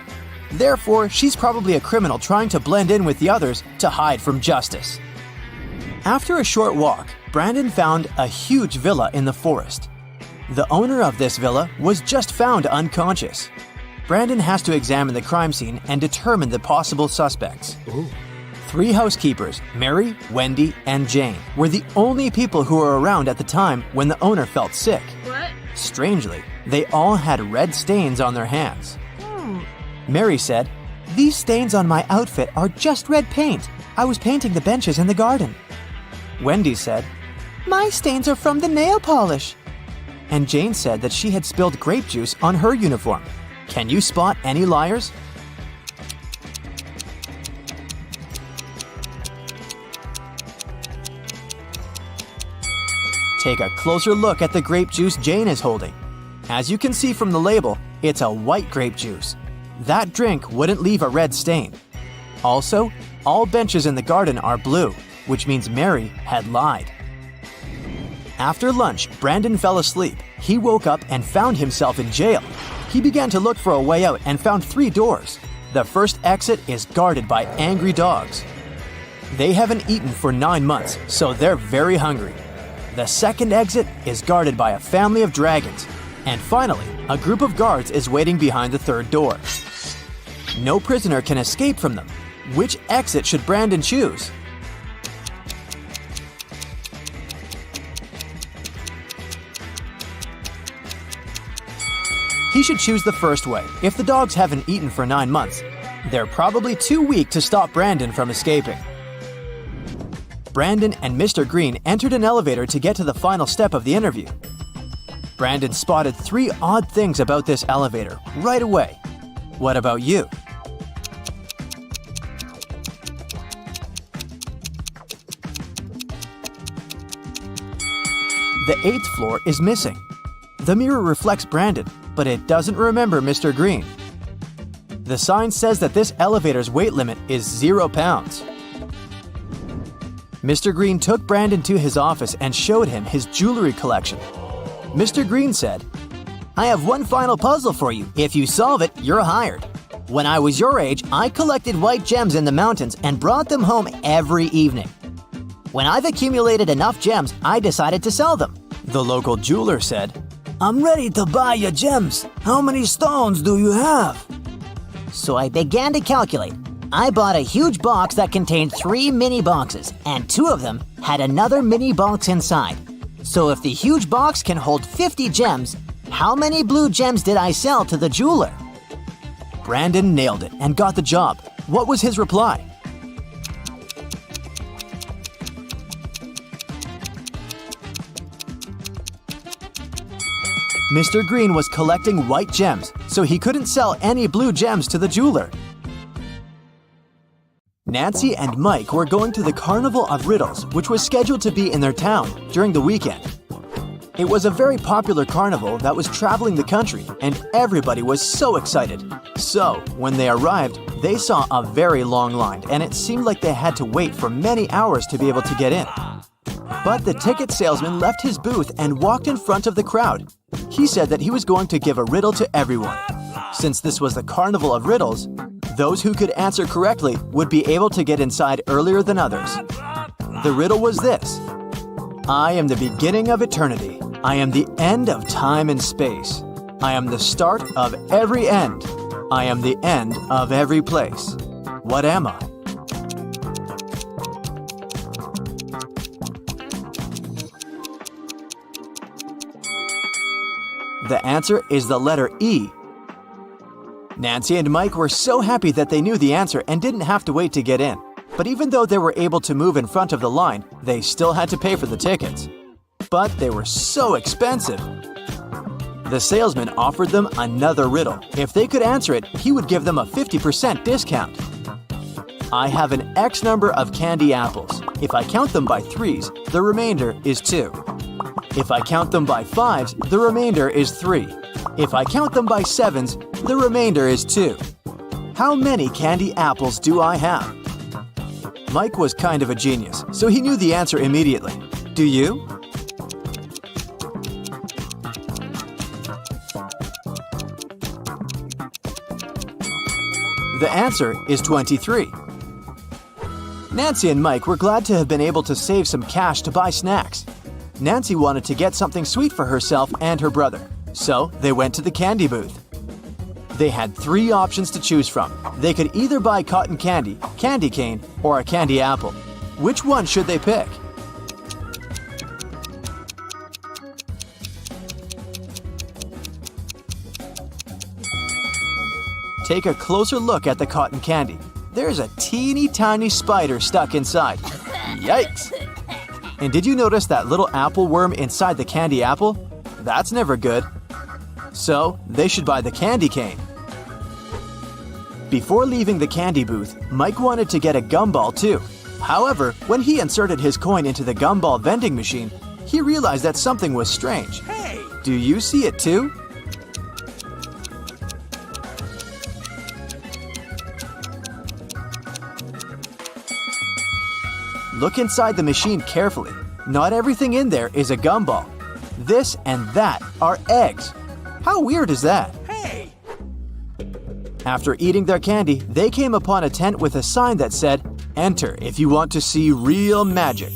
Therefore, she's probably a criminal trying to blend in with the others to hide from justice. After a short walk, Brandon found a huge villa in the forest. The owner of this villa was just found unconscious. Brandon has to examine the crime scene and determine the possible suspects. 3 housekeepers, Mary, Wendy, and Jane, were the only people who were around at the time when the owner felt sick. What? Strangely, they all had red stains on their hands. Mary said, "These stains on my outfit are just red paint. I was painting the benches in the garden." Wendy said, "My stains are from the nail polish." And Jane said that she had spilled grape juice on her uniform. Can you spot any liars? Take a closer look at the grape juice Jane is holding. As you can see from the label, it's a white grape juice. That drink wouldn't leave a red stain. Also, all benches in the garden are blue, which means Mary had lied. After lunch, Brandon fell asleep. He woke up and found himself in jail. He began to look for a way out and found 3 doors. The first exit is guarded by angry dogs. They haven't eaten for 9 months, so they're very hungry. The second exit is guarded by a family of dragons. And finally, a group of guards is waiting behind the third door. No prisoner can escape from them. Which exit should Brandon choose? He should choose the first way. If the dogs haven't eaten for 9 months, they're probably too weak to stop Brandon from escaping. Brandon and Mr. Green entered an elevator to get to the final step of the interview. Brandon spotted 3 odd things about this elevator right away. What about you? The 8th floor is missing. The mirror reflects Brandon, but it doesn't remember Mr. Green. The sign says that this elevator's weight limit is 0 pounds. Mr. Green took Brandon to his office and showed him his jewelry collection. Mr. Green said, "I have one final puzzle for you. If you solve it, you're hired. When I was your age, I collected white gems in the mountains and brought them home every evening. When I've accumulated enough gems, I decided to sell them." The local jeweler said, "I'm ready to buy your gems. How many stones do you have?" So I began to calculate. I bought a huge box that contained 3 mini boxes, and 2 of them had another mini box inside. So if the huge box can hold 50 gems, how many blue gems did I sell to the jeweler? Brandon nailed it and got the job. What was his reply? Mr. Green was collecting white gems, so he couldn't sell any blue gems to the jeweler. Nancy and Mike were going to the Carnival of Riddles, which was scheduled to be in their town during the weekend. It was a very popular carnival that was traveling the country, and everybody was so excited. So, when they arrived, they saw a very long line, and it seemed like they had to wait for many hours to be able to get in. But the ticket salesman left his booth and walked in front of the crowd. He said that he was going to give a riddle to everyone. Since this was the Carnival of Riddles, those who could answer correctly would be able to get inside earlier than others. The riddle was this: I am the beginning of eternity. I am the end of time and space. I am the start of every end. I am the end of every place. What am I? The answer is the letter E. Nancy and Mike were so happy that they knew the answer and didn't have to wait to get in. But even though they were able to move in front of the line, they still had to pay for the tickets. But they were so expensive. The salesman offered them another riddle. If they could answer it, he would give them a 50% discount. I have an X number of candy apples. If I count them by 3s, the remainder is 2. If I count them by 5s, the remainder is 3. If I count them by 7s, the remainder is 2. How many candy apples do I have? Mike was kind of a genius, so he knew the answer immediately. Do you? The answer is 23. Nancy and Mike were glad to have been able to save some cash to buy snacks. Nancy wanted to get something sweet for herself and her brother, so they went to the candy booth. They had 3 options to choose from. They could either buy cotton candy, candy cane, or a candy apple. Which one should they pick? Take a closer look at the cotton candy. There's a teeny tiny spider stuck inside. Yikes! And did you notice that little apple worm inside the candy apple? That's never good. So, they should buy the candy cane. Before leaving the candy booth, Mike wanted to get a gumball too. However, when he inserted his coin into the gumball vending machine, he realized that something was strange. Hey! Do you see it too? Look inside the machine carefully. Not everything in there is a gumball. This and that are eggs. How weird is that? Hey! After eating their candy, they came upon a tent with a sign that said, "Enter if you want to see real magic."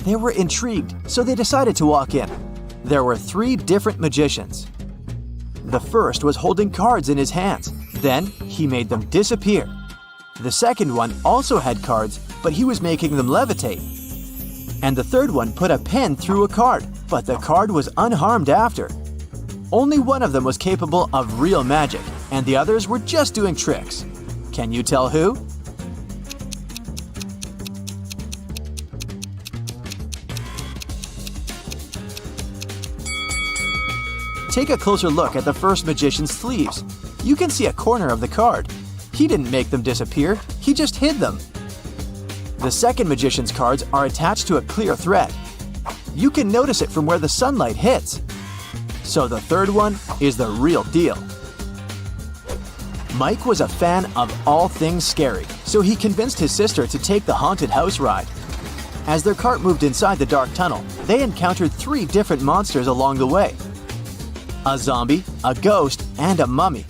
They were intrigued, so they decided to walk in. There were 3 different magicians. The first was holding cards in his hands. Then he made them disappear. The second one also had cards, but he was making them levitate. And the third one put a pen through a card, but the card was unharmed after. Only one of them was capable of real magic, and the others were just doing tricks. Can you tell who? Take a closer look at the first magician's sleeves. You can see a corner of the card. He didn't make them disappear, he just hid them. The second magician's cards are attached to a clear thread. You can notice it from where the sunlight hits. So the third one is the real deal. Mike was a fan of all things scary, so he convinced his sister to take the haunted house ride. As their cart moved inside the dark tunnel, they encountered 3 different monsters along the way. A zombie, a ghost, and a mummy.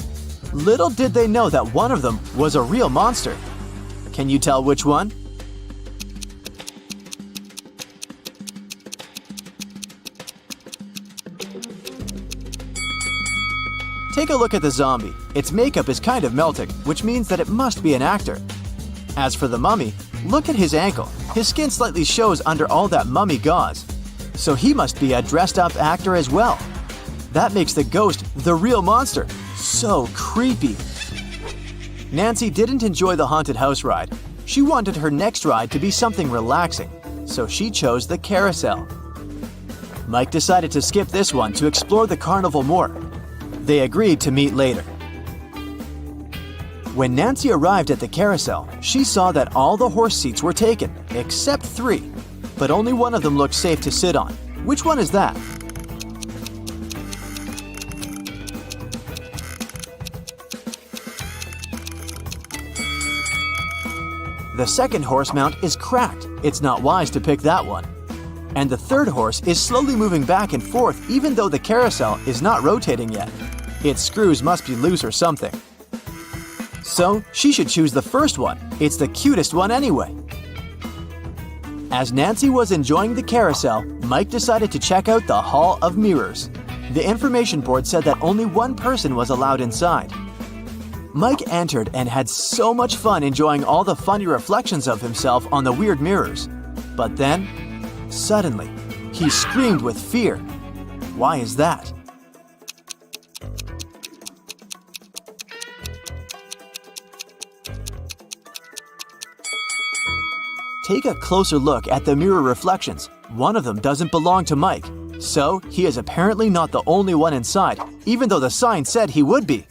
Little did they know that one of them was a real monster. Can you tell which one? Take a look at the zombie. Its makeup is kind of melting, which means that it must be an actor. As for the mummy, look at his ankle. His skin slightly shows under all that mummy gauze. So he must be a dressed-up actor as well. That makes the ghost the real monster. So creepy. Nancy didn't enjoy the haunted house ride. She wanted her next ride to be something relaxing, so she chose the carousel. Mike decided to skip this one to explore the carnival more. They agreed to meet later. When Nancy arrived at the carousel, she saw that all the horse seats were taken, except 3. But only one of them looked safe to sit on. Which one is that? The second horse mount is cracked. It's not wise to pick that one. And the third horse is slowly moving back and forth even though the carousel is not rotating yet. Its screws must be loose or something. So she should choose the first one. It's the cutest one anyway. As Nancy was enjoying the carousel, Mike decided to check out the Hall of Mirrors. The information board said that only one person was allowed inside. Mike entered and had so much fun enjoying all the funny reflections of himself on the weird mirrors. But then, suddenly, he screamed with fear. Why is that? Take a closer look at the mirror reflections. One of them doesn't belong to Mike, so he is apparently not the only one inside, even though the sign said he would be.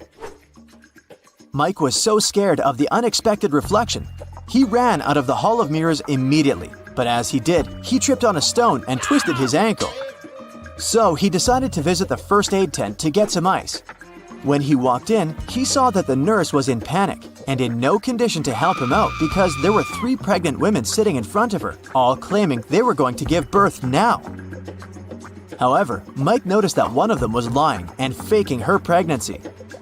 Mike was so scared of the unexpected reflection. He ran out of the Hall of Mirrors immediately, but as he did, he tripped on a stone and twisted his ankle. So he decided to visit the first aid tent to get some ice. When he walked in, he saw that the nurse was in panic and in no condition to help him out because there were 3 pregnant women sitting in front of her, all claiming they were going to give birth now. However, Mike noticed that one of them was lying and faking her pregnancy.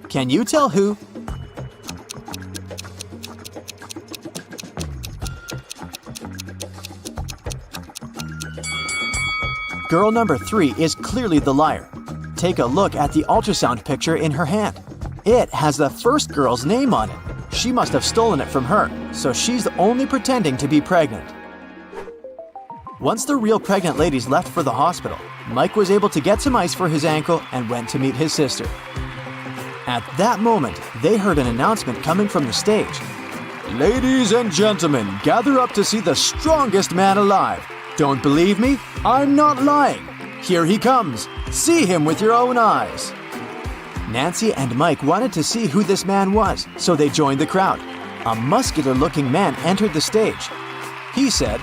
Can you tell who? Girl number 3 is clearly the liar. Take a look at the ultrasound picture in her hand. It has the first girl's name on it. She must have stolen it from her, so she's only pretending to be pregnant. Once the real pregnant ladies left for the hospital, Mike was able to get some ice for his ankle and went to meet his sister. At that moment, they heard an announcement coming from the stage. "Ladies and gentlemen, gather up to see the strongest man alive. Don't believe me? I'm not lying. Here he comes. See him with your own eyes." Nancy and Mike wanted to see who this man was, so they joined the crowd. A muscular-looking man entered the stage. He said,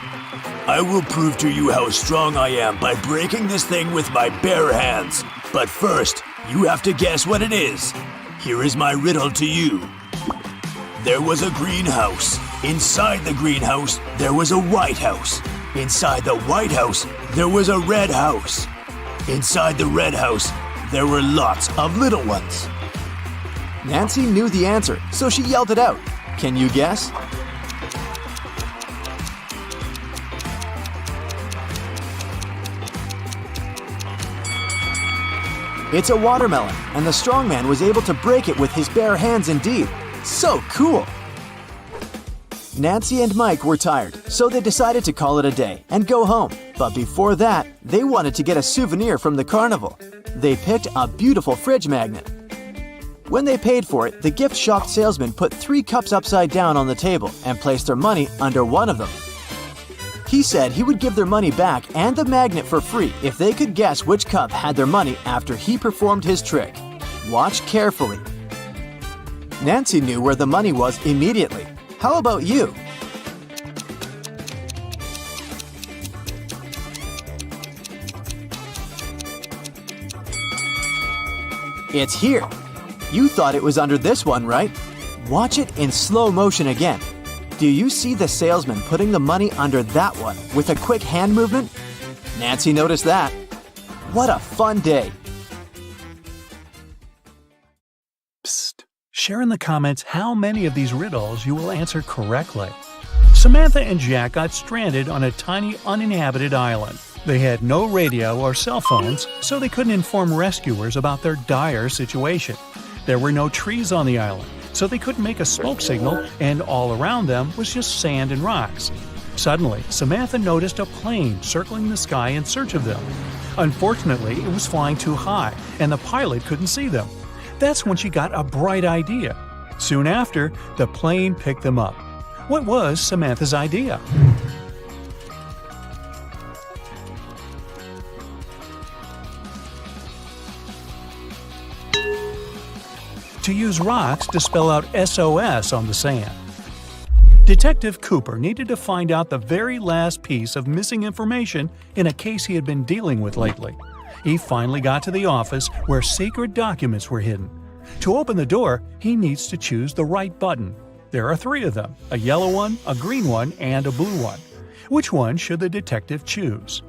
"I will prove to you how strong I am by breaking this thing with my bare hands. But first, you have to guess what it is. Here is my riddle to you. There was a greenhouse. Inside the greenhouse, there was a white house. Inside the white house, there was a red house. Inside the red house, there were lots of little ones." Nancy knew the answer, so she yelled it out. Can you guess? It's a watermelon, and the strongman was able to break it with his bare hands indeed. So cool! Nancy and Mike were tired, so they decided to call it a day and go home. But before that, they wanted to get a souvenir from the carnival. They picked a beautiful fridge magnet. When they paid for it, the gift-shocked salesman put 3 cups upside down on the table and placed their money under one of them. He said he would give their money back and the magnet for free if they could guess which cup had their money after he performed his trick. Watch carefully. Nancy knew where the money was immediately. How about you? It's here. You thought it was under this one, right? Watch it in slow motion again. Do you see the salesman putting the money under that one with a quick hand movement? Nancy noticed that. What a fun day! Psst. Share in the comments how many of these riddles you will answer correctly. Samantha and Jack got stranded on a tiny uninhabited island. They had no radio or cell phones, so they couldn't inform rescuers about their dire situation. There were no trees on the island, so they couldn't make a smoke signal, and all around them was just sand and rocks. Suddenly, Samantha noticed a plane circling the sky in search of them. Unfortunately, it was flying too high, and the pilot couldn't see them. That's when she got a bright idea. Soon after, the plane picked them up. What was Samantha's idea? To use rocks to spell out SOS on the sand. Detective Cooper needed to find out the very last piece of missing information in a case he had been dealing with lately. He finally got to the office where secret documents were hidden. To open the door, he needs to choose the right button. There are 3 of them, a yellow one, a green one, and a blue one. Which one should the detective choose?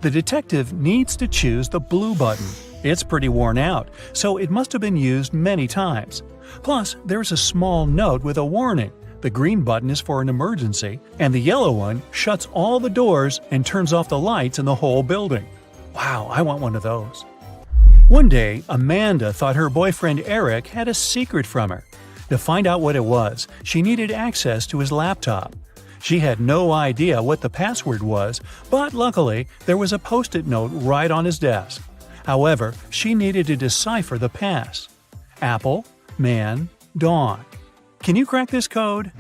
The detective needs to choose the blue button. It's pretty worn out, so it must have been used many times. Plus, there's a small note with a warning. The green button is for an emergency, and the yellow one shuts all the doors and turns off the lights in the whole building. Wow, I want one of those. One day, Amanda thought her boyfriend Eric had a secret from her. To find out what it was, she needed access to his laptop. She had no idea what the password was, but luckily, there was a post-it note right on his desk. However, she needed to decipher the pass. Apple, man, dawn. Can you crack this code?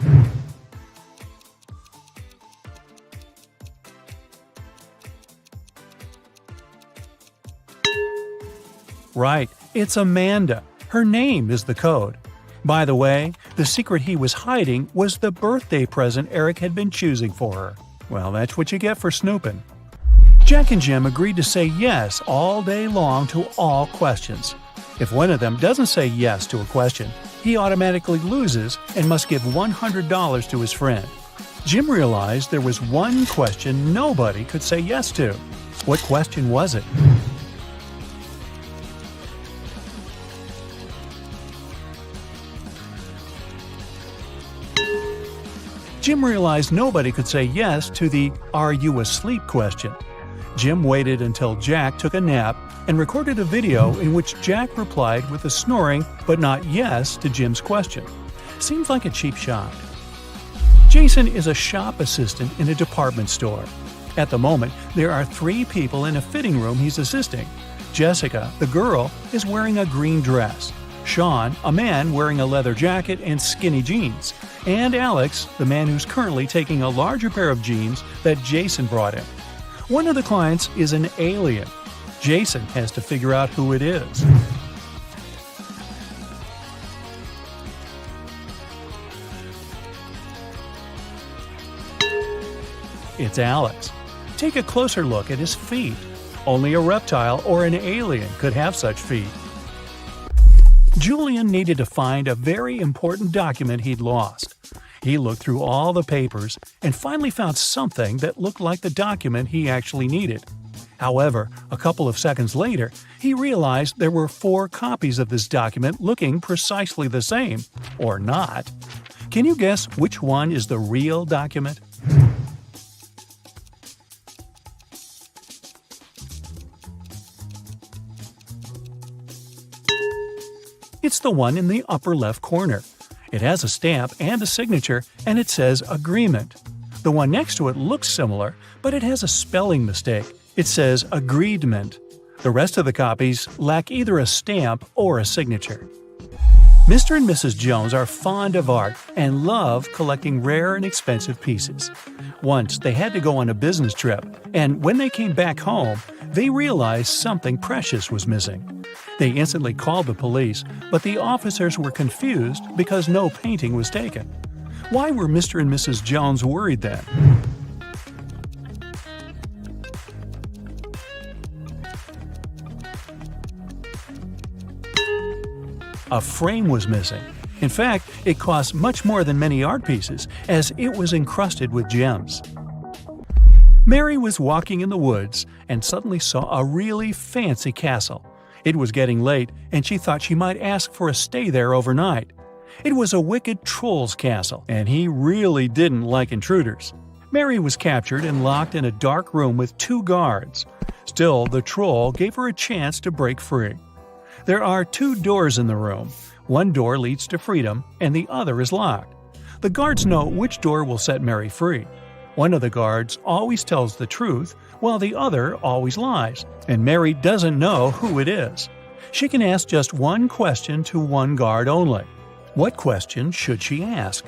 Right, it's Amanda. Her name is the code. By the way, the secret he was hiding was the birthday present Eric had been choosing for her. Well, that's what you get for snooping. Jack and Jim agreed to say yes all day long to all questions. If one of them doesn't say yes to a question, he automatically loses and must give $100 to his friend. Jim realized there was one question nobody could say yes to. What question was it? Jim realized nobody could say yes to the "Are you asleep?" question. Jim waited until Jack took a nap and recorded a video in which Jack replied with a snoring but not yes to Jim's question. Seems like a cheap shot. Jason is a shop assistant in a department store. At the moment, there are 3 people in a fitting room he's assisting. Jessica, the girl, is wearing a green dress. Sean, a man wearing a leather jacket and skinny jeans. And Alex, the man who's currently taking a larger pair of jeans that Jason brought him. One of the clients is an alien. Jason has to figure out who it is. It's Alex. Take a closer look at his feet. Only a reptile or an alien could have such feet. Julian needed to find a very important document he'd lost. He looked through all the papers and finally found something that looked like the document he actually needed. However, a couple of seconds later, he realized there were 4 copies of this document looking precisely the same, or not. Can you guess which one is the real document? It's the one in the upper left corner. It has a stamp and a signature, and it says agreement. The one next to it looks similar, but it has a spelling mistake. It says agreedment. The rest of the copies lack either a stamp or a signature. Mr. and Mrs. Jones are fond of art and love collecting rare and expensive pieces. Once they had to go on a business trip, and when they came back home, they realized something precious was missing. They instantly called the police, but the officers were confused because no painting was taken. Why were Mr. and Mrs. Jones worried then? A frame was missing. In fact, it cost much more than many art pieces, as it was encrusted with gems. Mary was walking in the woods and suddenly saw a really fancy castle. It was getting late, and she thought she might ask for a stay there overnight. It was a wicked troll's castle, and he really didn't like intruders. Mary was captured and locked in a dark room with 2 guards. Still, the troll gave her a chance to break free. There are 2 doors in the room. One door leads to freedom, and the other is locked. The guards know which door will set Mary free. One of the guards always tells the truth, while the other always lies, and Mary doesn't know who it is. She can ask just one question to one guard only. What question should she ask?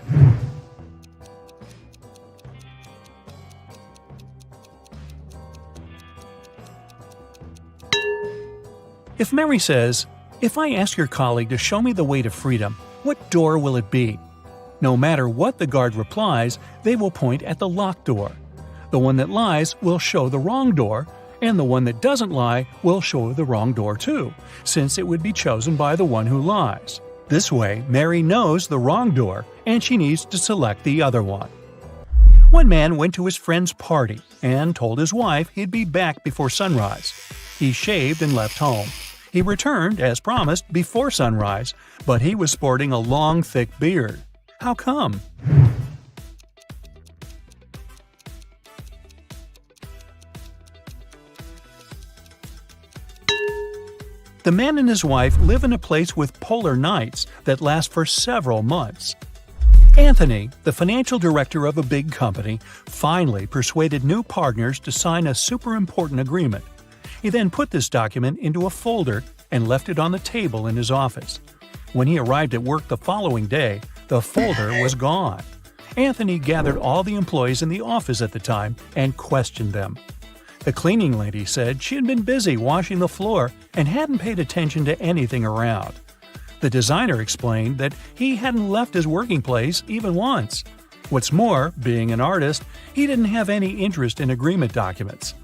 If Mary says, "If I ask your colleague to show me the way to freedom, what door will it be?" No matter what the guard replies, they will point at the locked door. The one that lies will show the wrong door, and the one that doesn't lie will show the wrong door too, since it would be chosen by the one who lies. This way, Mary knows the wrong door, and she needs to select the other one. One man went to his friend's party and told his wife he'd be back before sunrise. He shaved and left home. He returned, as promised, before sunrise, but he was sporting a long, thick beard. How come? The man and his wife live in a place with polar nights that last for several months. Anthony, the financial director of a big company, finally persuaded new partners to sign a super important agreement. He then put this document into a folder and left it on the table in his office. When he arrived at work the following day, the folder was gone. Anthony gathered all the employees in the office at the time and questioned them. The cleaning lady said she had been busy washing the floor and hadn't paid attention to anything around. The designer explained that he hadn't left his working place even once. What's more, being an artist, he didn't have any interest in agreement documents.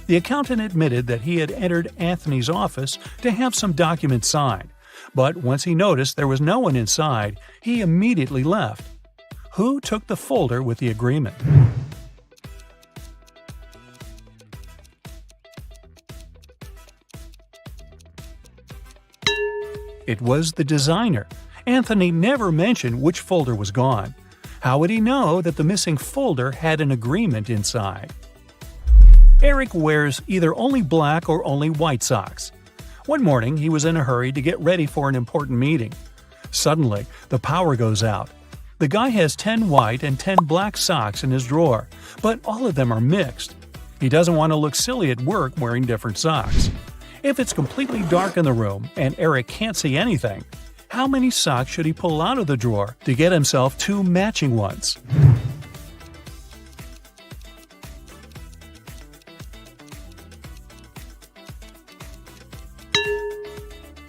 The accountant admitted that he had entered Anthony's office to have some documents signed, but once he noticed there was no one inside, he immediately left. Who took the folder with the agreement? It was the designer. Anthony never mentioned which folder was gone. How would he know that the missing folder had an agreement inside? Eric wears either only black or only white socks. One morning, he was in a hurry to get ready for an important meeting. Suddenly, the power goes out. The guy has 10 white and 10 black socks in his drawer, but all of them are mixed. He doesn't want to look silly at work wearing different socks. If it's completely dark in the room and Eric can't see anything, how many socks should he pull out of the drawer to get himself 2 matching ones?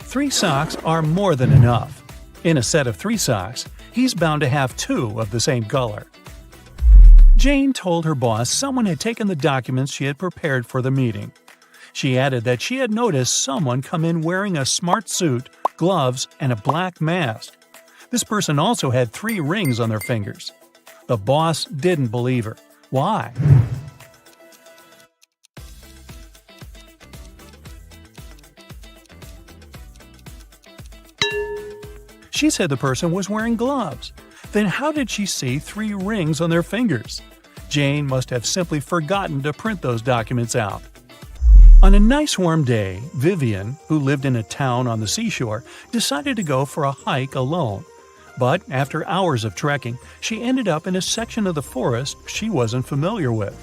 Three socks are more than enough. In a set of 3 socks, he's bound to have 2 of the same color. Jane told her boss someone had taken the documents she had prepared for the meeting. She added that she had noticed someone come in wearing a smart suit, gloves, and a black mask. This person also had 3 rings on their fingers. The boss didn't believe her. Why? She said the person was wearing gloves. Then how did she see 3 rings on their fingers? Jane must have simply forgotten to print those documents out. On a nice warm day, Vivian, who lived in a town on the seashore, decided to go for a hike alone. But after hours of trekking, she ended up in a section of the forest she wasn't familiar with.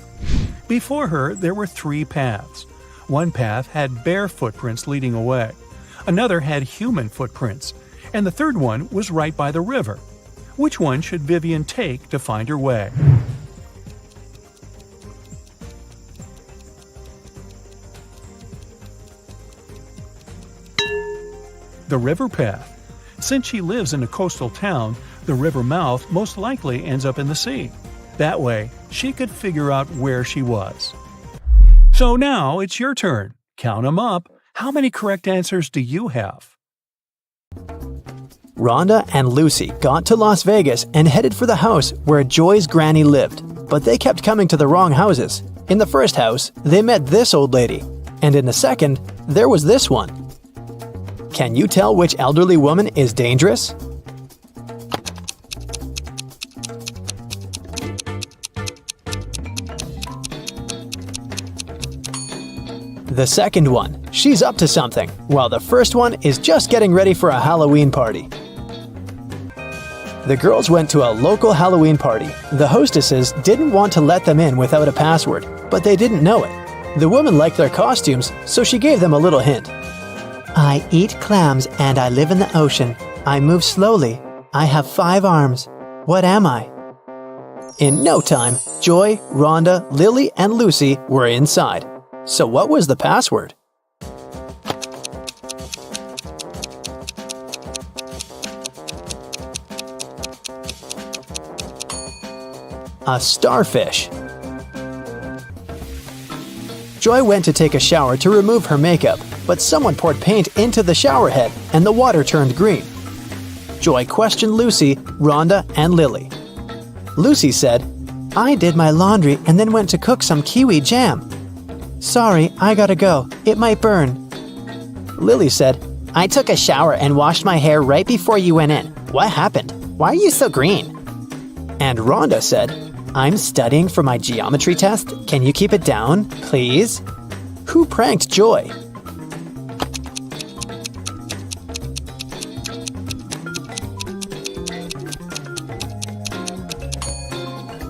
Before her, there were 3 paths. One path had bare footprints leading away. Another had human footprints. And the third one was right by the river. Which one should Vivian take to find her way? The river path. Since she lives in a coastal town, the river mouth most likely ends up in the sea. That way, she could figure out where she was. So now it's your turn. Count 'em up. How many correct answers do you have? Rhonda and Lucy got to Las Vegas and headed for the house where Joy's granny lived, but they kept coming to the wrong houses. In the first house, they met this old lady, and in the second, there was this one. Can you tell which elderly woman is dangerous? The second one, she's up to something, while the first one is just getting ready for a Halloween party. The girls went to a local Halloween party. The hostesses didn't want to let them in without a password, but they didn't know it. The woman liked their costumes, so she gave them a little hint. I eat clams and I live in the ocean. I move slowly. I have 5 arms. What am I? In no time, Joy, Rhonda, Lily, and Lucy were inside. So what was the password? A starfish. Joy went to take a shower to remove her makeup, but someone poured paint into the shower head and the water turned green. Joy questioned Lucy, Rhonda, and Lily. Lucy said, I did my laundry and then went to cook some kiwi jam. Sorry, I gotta go. It might burn. Lily said, I took a shower and washed my hair right before you went in. What happened? Why are you so green? And Rhonda said, I'm studying for my geometry test. Can you keep it down, please? Who pranked Joy?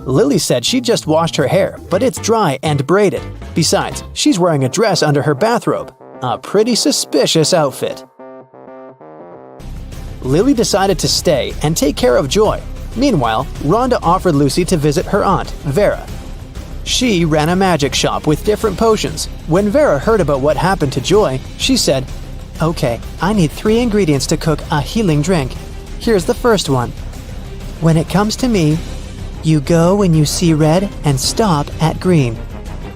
Lily said she just washed her hair, but it's dry and braided. Besides, she's wearing a dress under her bathrobe. A pretty suspicious outfit. Lily decided to stay and take care of Joy. Meanwhile, Rhonda offered Lucy to visit her aunt, Vera. She ran a magic shop with different potions. When Vera heard about what happened to Joy, she said, Okay, I need 3 ingredients to cook a healing drink. Here's the first one. When it comes to me, you go when you see red and stop at green.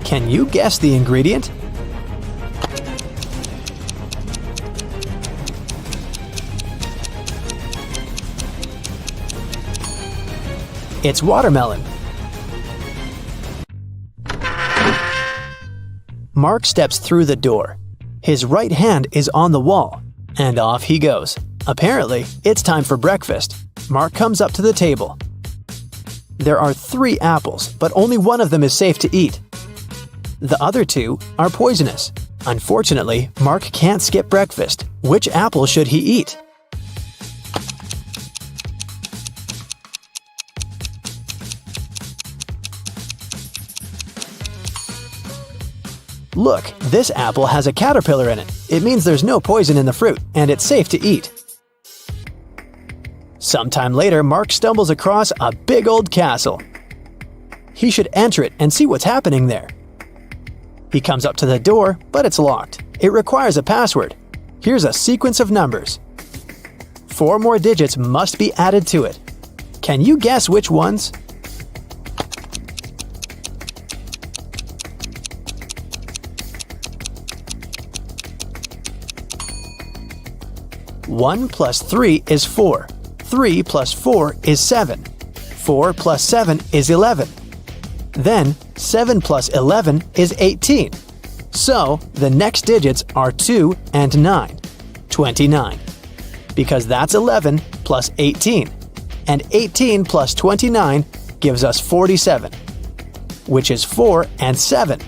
Can you guess the ingredient? It's watermelon. Mark steps through the door. His right hand is on the wall, and off he goes. Apparently, it's time for breakfast. Mark comes up to the table. There are 3 apples, but only one of them is safe to eat. The other 2 are poisonous. Unfortunately, Mark can't skip breakfast. Which apple should he eat? Look, this apple has a caterpillar in it. It means there's no poison in the fruit, and it's safe to eat. Sometime later, Mark stumbles across a big old castle. He should enter it and see what's happening there. He comes up to the door, but it's locked. It requires a password. Here's a sequence of numbers. 4 more digits must be added to it. Can you guess which ones? One plus 3 is 4. 3 plus 4 is 7. 4 plus 7 is 11. Then 7 plus 11 is 18. So the next digits are 2 and 9. 29. Because that's 11 plus 18. And 18 plus 29 gives us 47, which is 4 and 7.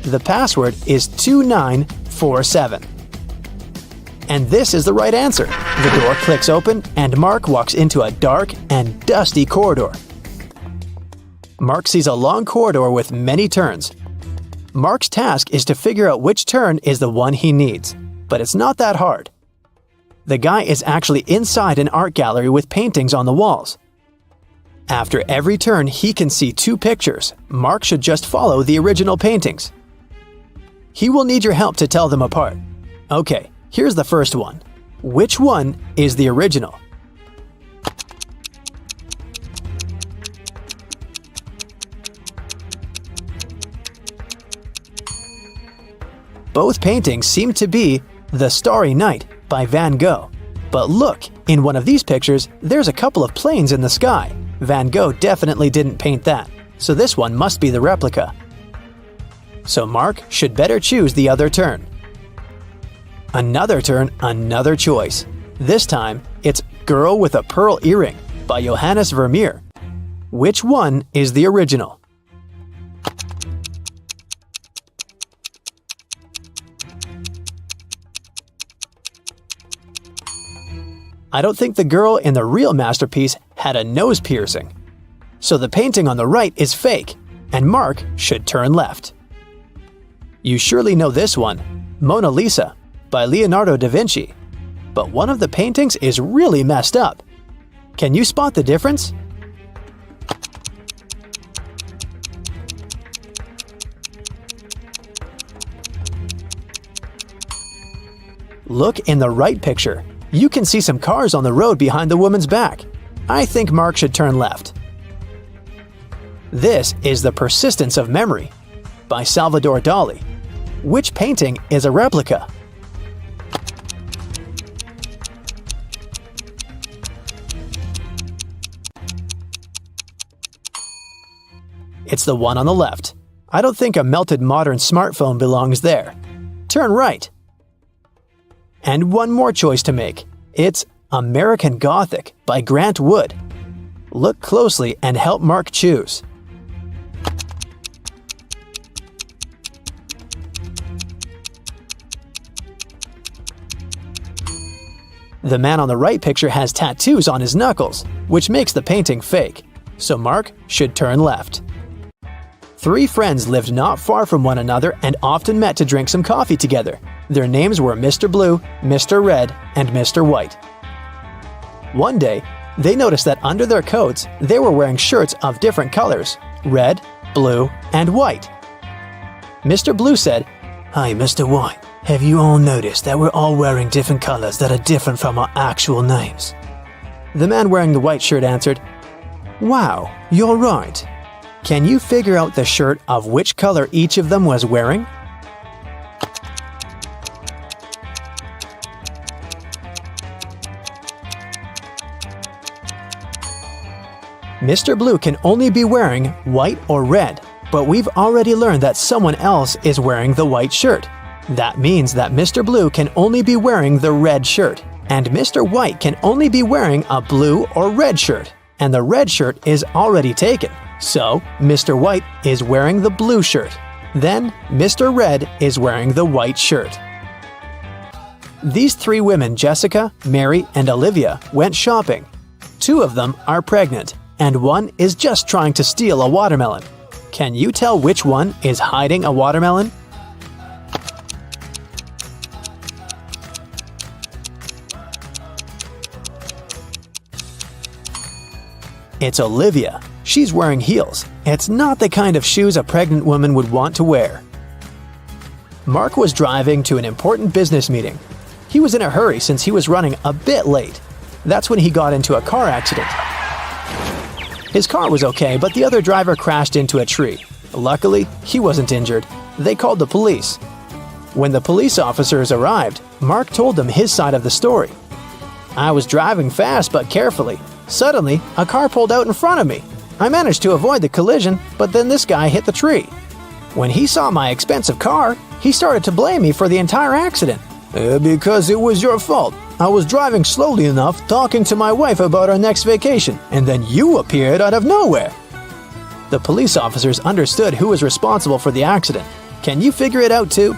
The password is 2947. And this is the right answer. The door clicks open and Mark walks into a dark and dusty corridor. Mark sees a long corridor with many turns. Mark's task is to figure out which turn is the one he needs, but it's not that hard. The guy is actually inside an art gallery with paintings on the walls. After every turn, he can see 2 pictures. Mark should just follow the original paintings. He will need your help to tell them apart. Okay. Here's the first one. Which one is the original? Both paintings seem to be The Starry Night by Van Gogh. But look, in one of these pictures, there's a couple of planes in the sky. Van Gogh definitely didn't paint that, so this one must be the replica. So Mark should better choose the other turn. Another turn, another choice. This time, it's Girl with a Pearl Earring by Johannes Vermeer. Which one is the original? I don't think the girl in the real masterpiece had a nose piercing. So the painting on the right is fake, and Mark should turn left. You surely know this one, Mona Lisa by Leonardo da Vinci. But one of the paintings is really messed up. Can you spot the difference? Look in the right picture. You can see some cars on the road behind the woman's back. I think Mark should turn left. This is The Persistence of Memory by Salvador Dali. Which painting is a replica? It's the one on the left. I don't think a melted modern smartphone belongs there. Turn right. And one more choice to make. It's American Gothic by Grant Wood. Look closely and help Mark choose. The man on the right picture has tattoos on his knuckles, which makes the painting fake. So Mark should turn left. 3 friends lived not far from one another and often met to drink some coffee together. Their names were Mr. Blue, Mr. Red, and Mr. White. One day, they noticed that under their coats, they were wearing shirts of different colors: red, blue, and white. Mr. Blue said, "Hi, Mr. White. Have you all noticed that we're all wearing different colors that are different from our actual names?" The man wearing the white shirt answered, "Wow, you're right. Can you figure out the shirt of which color each of them was wearing?" Mr. Blue can only be wearing white or red, but we've already learned that someone else is wearing the white shirt. That means that Mr. Blue can only be wearing the red shirt, and Mr. White can only be wearing a blue or red shirt. and the red shirt is already taken. So, Mr. White is wearing the blue shirt. Then, Mr. Red is wearing the white shirt. These three women, Jessica, Mary, and Olivia, went shopping. Two of them are pregnant, and one is just trying to steal a watermelon. Can you tell which one is hiding a watermelon? It's Olivia. She's wearing heels. It's not the kind of shoes a pregnant woman would want to wear. Mark was driving to an important business meeting. He was in a hurry since he was running a bit late. That's when he got into a car accident. His car was okay, but the other driver crashed into a tree. Luckily, he wasn't injured. They called the police. When the police officers arrived, Mark told them his side of the story. "I was driving fast but carefully. Suddenly, a car pulled out in front of me. I managed to avoid the collision, but then this guy hit the tree. When he saw my expensive car, he started to blame me for the entire accident. Because it was your fault. I was driving slowly enough, talking to my wife about our next vacation, and then you appeared out of nowhere." The police officers understood who was responsible for the accident. Can you figure it out too?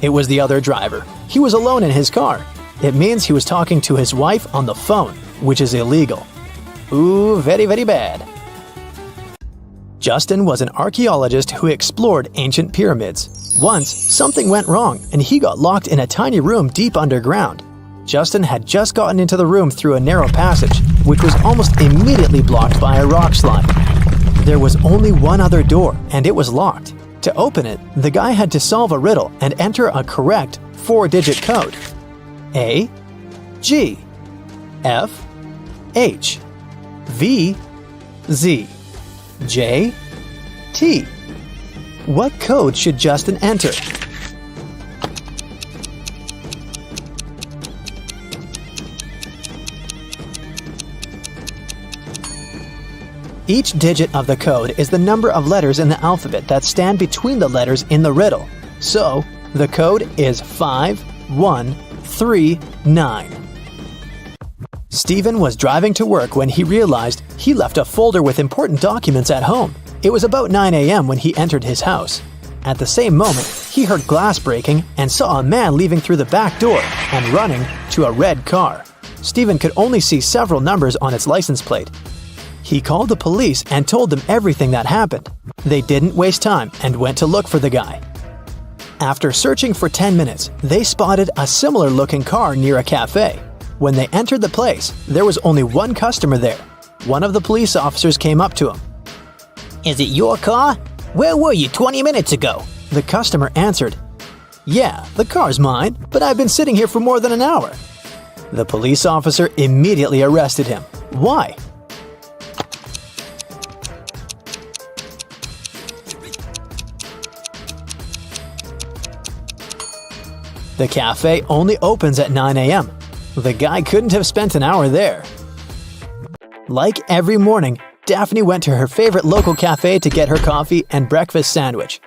It was the other driver. He was alone in his car. It means he was talking to his wife on the phone, which is illegal. Ooh, very, very bad. Justin was an archaeologist who explored ancient pyramids. Once, something went wrong and he got locked in a tiny room deep underground. Justin had just gotten into the room through a narrow passage, which was almost immediately blocked by a rock slide. There was only one other door, and it was locked. To open it, the guy had to solve a riddle and enter a correct 4-digit code. A, G, F, H, V, Z, J, T. What code should Justin enter? Each digit of the code is the number of letters in the alphabet that stand between the letters in the riddle. So, the code is 5139. Stephen was driving to work when he realized he left a folder with important documents at home. It was about 9 a.m. when he entered his house. At the same moment, he heard glass breaking and saw a man leaving through the back door and running to a red car. Stephen could only see several numbers on its license plate. He called the police and told them everything that happened. They didn't waste time and went to look for the guy. After searching for 10 minutes, they spotted a similar-looking car near a cafe. When they entered the place, there was only one customer there. One of the police officers came up to him. "Is it your car? Where were you 20 minutes ago?" The customer answered, "Yeah, the car's mine, but I've been sitting here for more than an hour." The police officer immediately arrested him. Why? The cafe only opens at 9 a.m. The guy couldn't have spent an hour there. Like every morning, Daphne went to her favorite local cafe to get her coffee and breakfast sandwich.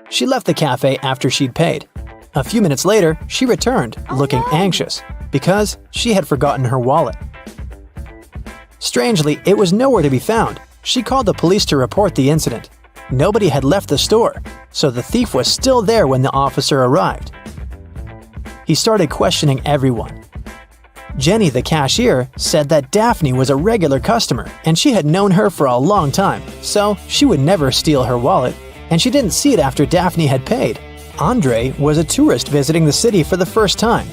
She left the cafe after she'd paid. A few minutes later, she returned, looking anxious, because she had forgotten her wallet. Strangely, it was nowhere to be found. She called the police to report the incident. Nobody had left the store, so the thief was still there when the officer arrived. He started questioning everyone. Jenny, the cashier, said that Daphne was a regular customer and she had known her for a long time, so she would never steal her wallet, and she didn't see it after Daphne had paid. Andre was a tourist visiting the city for the first time.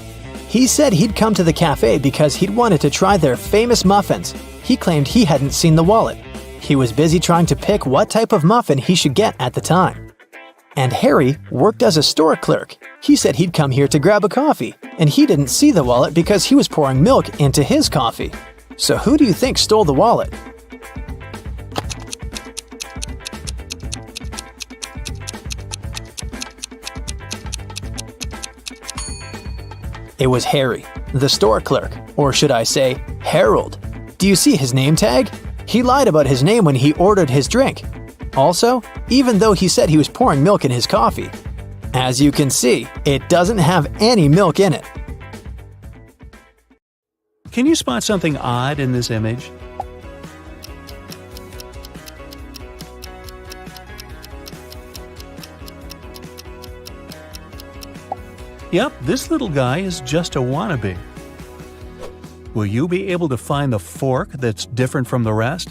He said he'd come to the cafe because he'd wanted to try their famous muffins. He claimed he hadn't seen the wallet. He was busy trying to pick what type of muffin he should get at the time. And Harry worked as a store clerk. He said he'd come here to grab a coffee, and he didn't see the wallet because he was pouring milk into his coffee. So who do you think stole the wallet? It was Harry, the store clerk, or should I say, Harold. Do you see his name tag? He lied about his name when he ordered his drink. Also, even though he said he was pouring milk in his coffee, As you can see, it doesn't have any milk in it. Can you spot something odd in this image? Yep, this little guy is just a wannabe. Will you be able to find the fork that's different from the rest?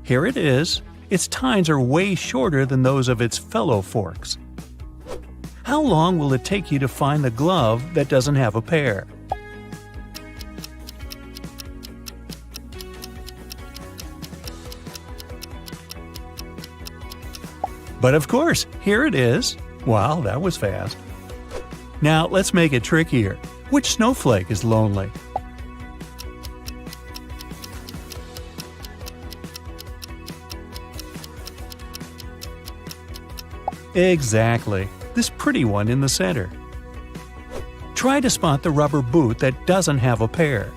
Here it is. Its tines are way shorter than those of its fellow forks. How long will it take you to find the glove that doesn't have a pair? But of course, here it is. Wow, that was fast. Now let's make it trickier. Which snowflake is lonely? Exactly, this pretty one in the center. Try to spot the rubber boot that doesn't have a pair.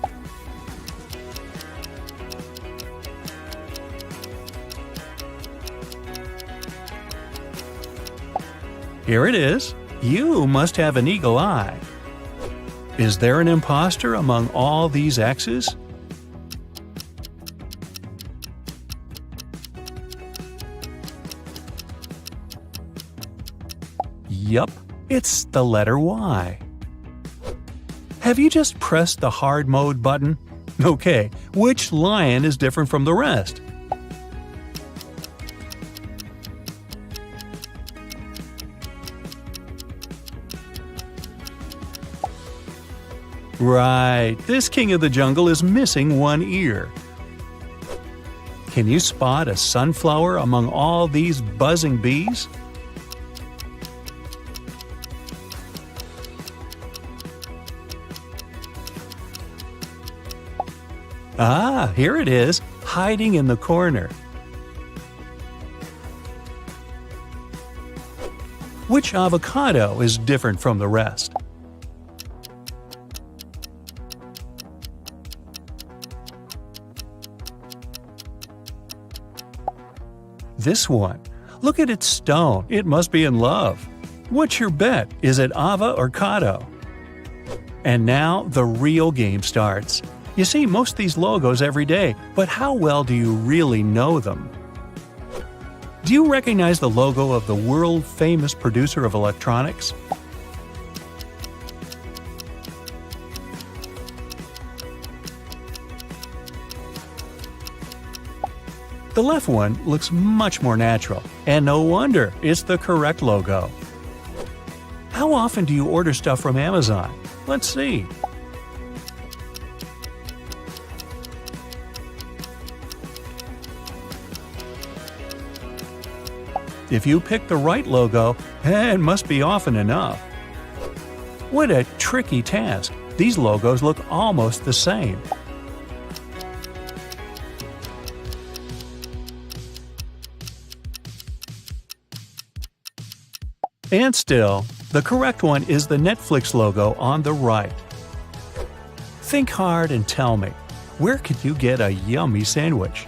Here it is. You must have an eagle eye. Is there an imposter among all these X's? Yup, it's the letter Y. Have you just pressed the hard mode button? Okay, which lion is different from the rest? Right, this king of the jungle is missing one ear. Can you spot a sunflower among all these buzzing bees? Ah, here it is, hiding in the corner. Which avocado is different from the rest? This one. Look at its stone. It must be in love. What's your bet? Is it ava or cado? And now the real game starts. You see most of these logos every day, but how well do you really know them? Do you recognize the logo of the world-famous producer of electronics? The left one looks much more natural, and no wonder, it's the correct logo. How often do you order stuff from Amazon? Let's see. If you pick the right logo, it must be often enough. What a tricky task. These logos look almost the same. And still, the correct one is the Netflix logo on the right. Think hard and tell me, where could you get a yummy sandwich?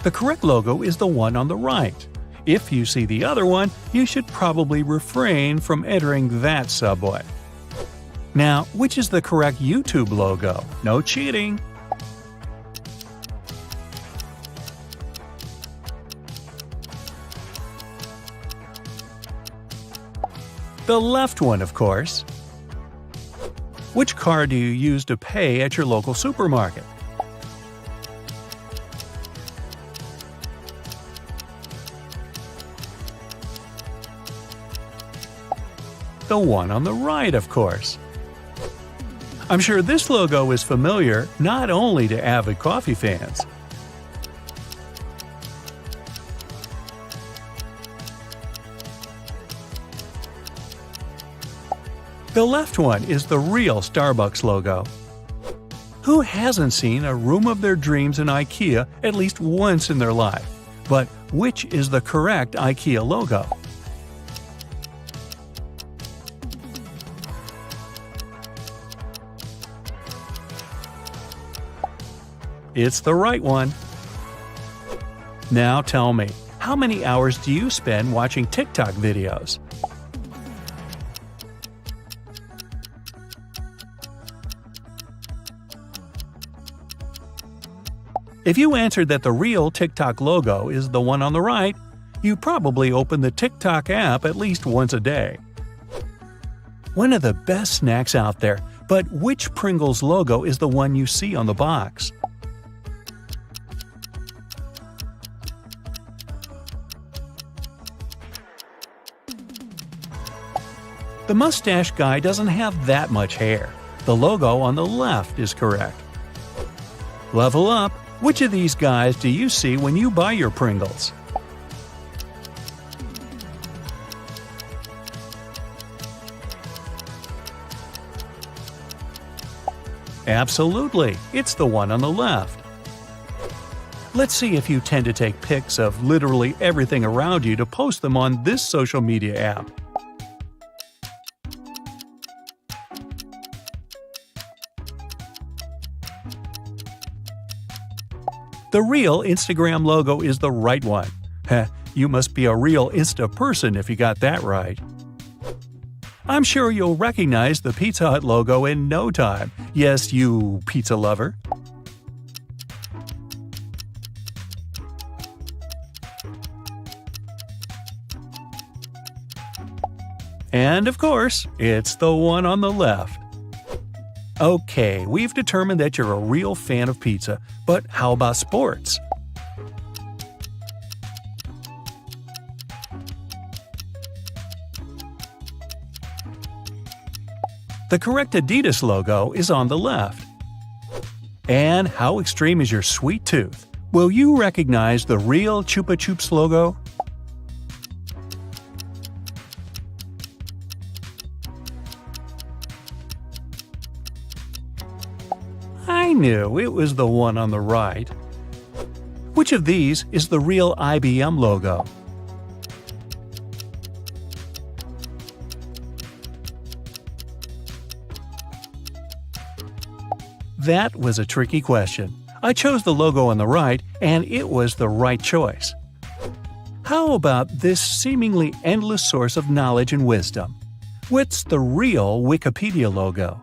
The correct logo is the one on the right. If you see the other one, you should probably refrain from entering that subway. Now, which is the correct YouTube logo? No cheating! The left one, of course. Which card do you use to pay at your local supermarket? The one on the right, of course. I'm sure this logo is familiar not only to avid coffee fans. The left one is the real Starbucks logo. Who hasn't seen a room of their dreams in IKEA at least once in their life? But which is the correct IKEA logo? it's the right one. Now tell me, how many hours do you spend watching TikTok videos? If you answered that the real TikTok logo is the one on the right, you probably open the TikTok app at least once a day. One of the best snacks out there, but which Pringles logo is the one you see on the box? The mustache guy doesn't have that much hair. The logo on the left is correct. Level up! Which of these guys do you see when you buy your Pringles? Absolutely, it's the one on the left. Let's see if you tend to take pics of literally everything around you to post them on this social media app. The real Instagram logo is the right one. Heh, you must be a real Insta person if you got that right. I'm sure you'll recognize the Pizza Hut logo in no time. Yes, you pizza lover. And of course, it's the one on the left. Okay, we've determined that you're a real fan of pizza, but how about sports? The correct Adidas logo is on the left. And how extreme is your sweet tooth? Will you recognize the real Chupa Chups logo? I knew it was the one on the right. Which of these is the real IBM logo? That was a tricky question. I chose the logo on the right, and it was the right choice. How about this seemingly endless source of knowledge and wisdom? What's the real Wikipedia logo?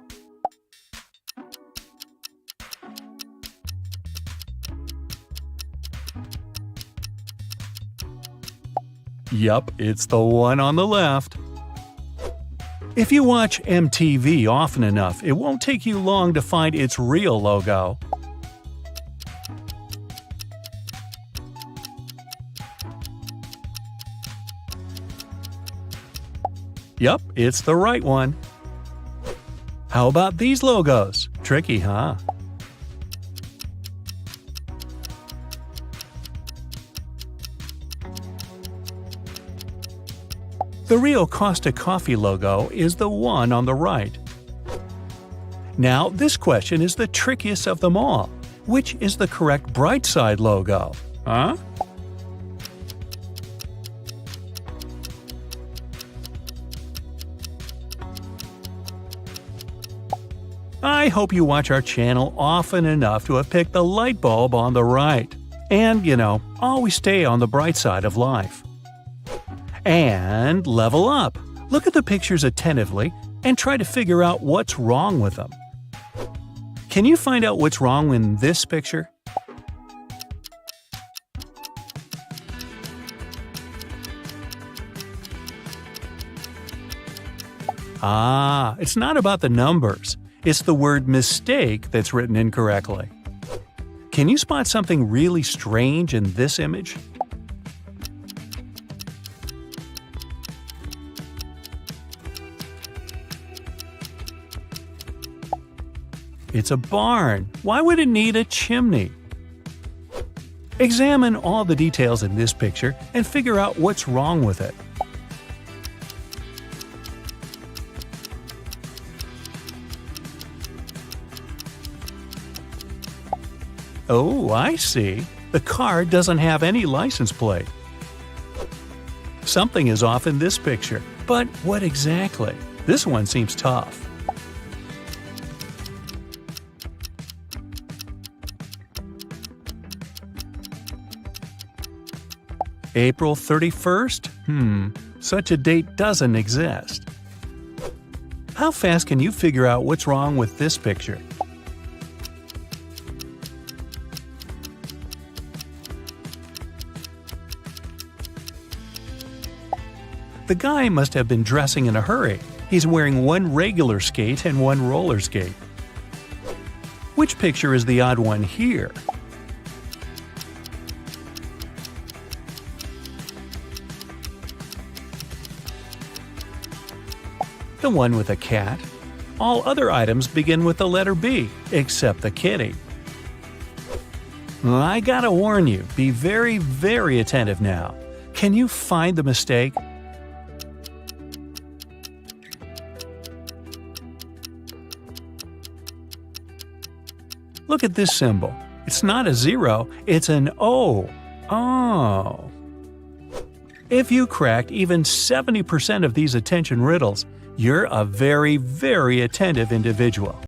Yup, it's the one on the left. If you watch MTV often enough, it won't take you long to find its real logo. Yup, it's the right one. How about these logos? Tricky, huh? The real Costa Coffee logo is the one on the right. Now, this question is the trickiest of them all. Which is the correct Brightside logo? Huh? I hope you watch our channel often enough to have picked the light bulb on the right. And, always stay on the bright side of life. And level up. Look at the pictures attentively and try to figure out what's wrong with them. Can you find out what's wrong in this picture? Ah, it's not about the numbers. It's the word mistake that's written incorrectly. Can you spot something really strange in this image? It's a barn. Why would it need a chimney? Examine all the details in this picture and figure out what's wrong with it. Oh, I see. The car doesn't have any license plate. Something is off in this picture, but what exactly? This one seems tough. April 31st? Such a date doesn't exist. How fast can you figure out what's wrong with this picture? The guy must have been dressing in a hurry. He's wearing one regular skate and one roller skate. Which picture is the odd one here? The one with a cat. All other items begin with the letter B, except the kitty. I gotta warn you, be very, very attentive now. Can you find the mistake? Look at this symbol. It's not a 0, it's an O. Oh. If you cracked even 70% of these attention riddles, you're a very, very attentive individual.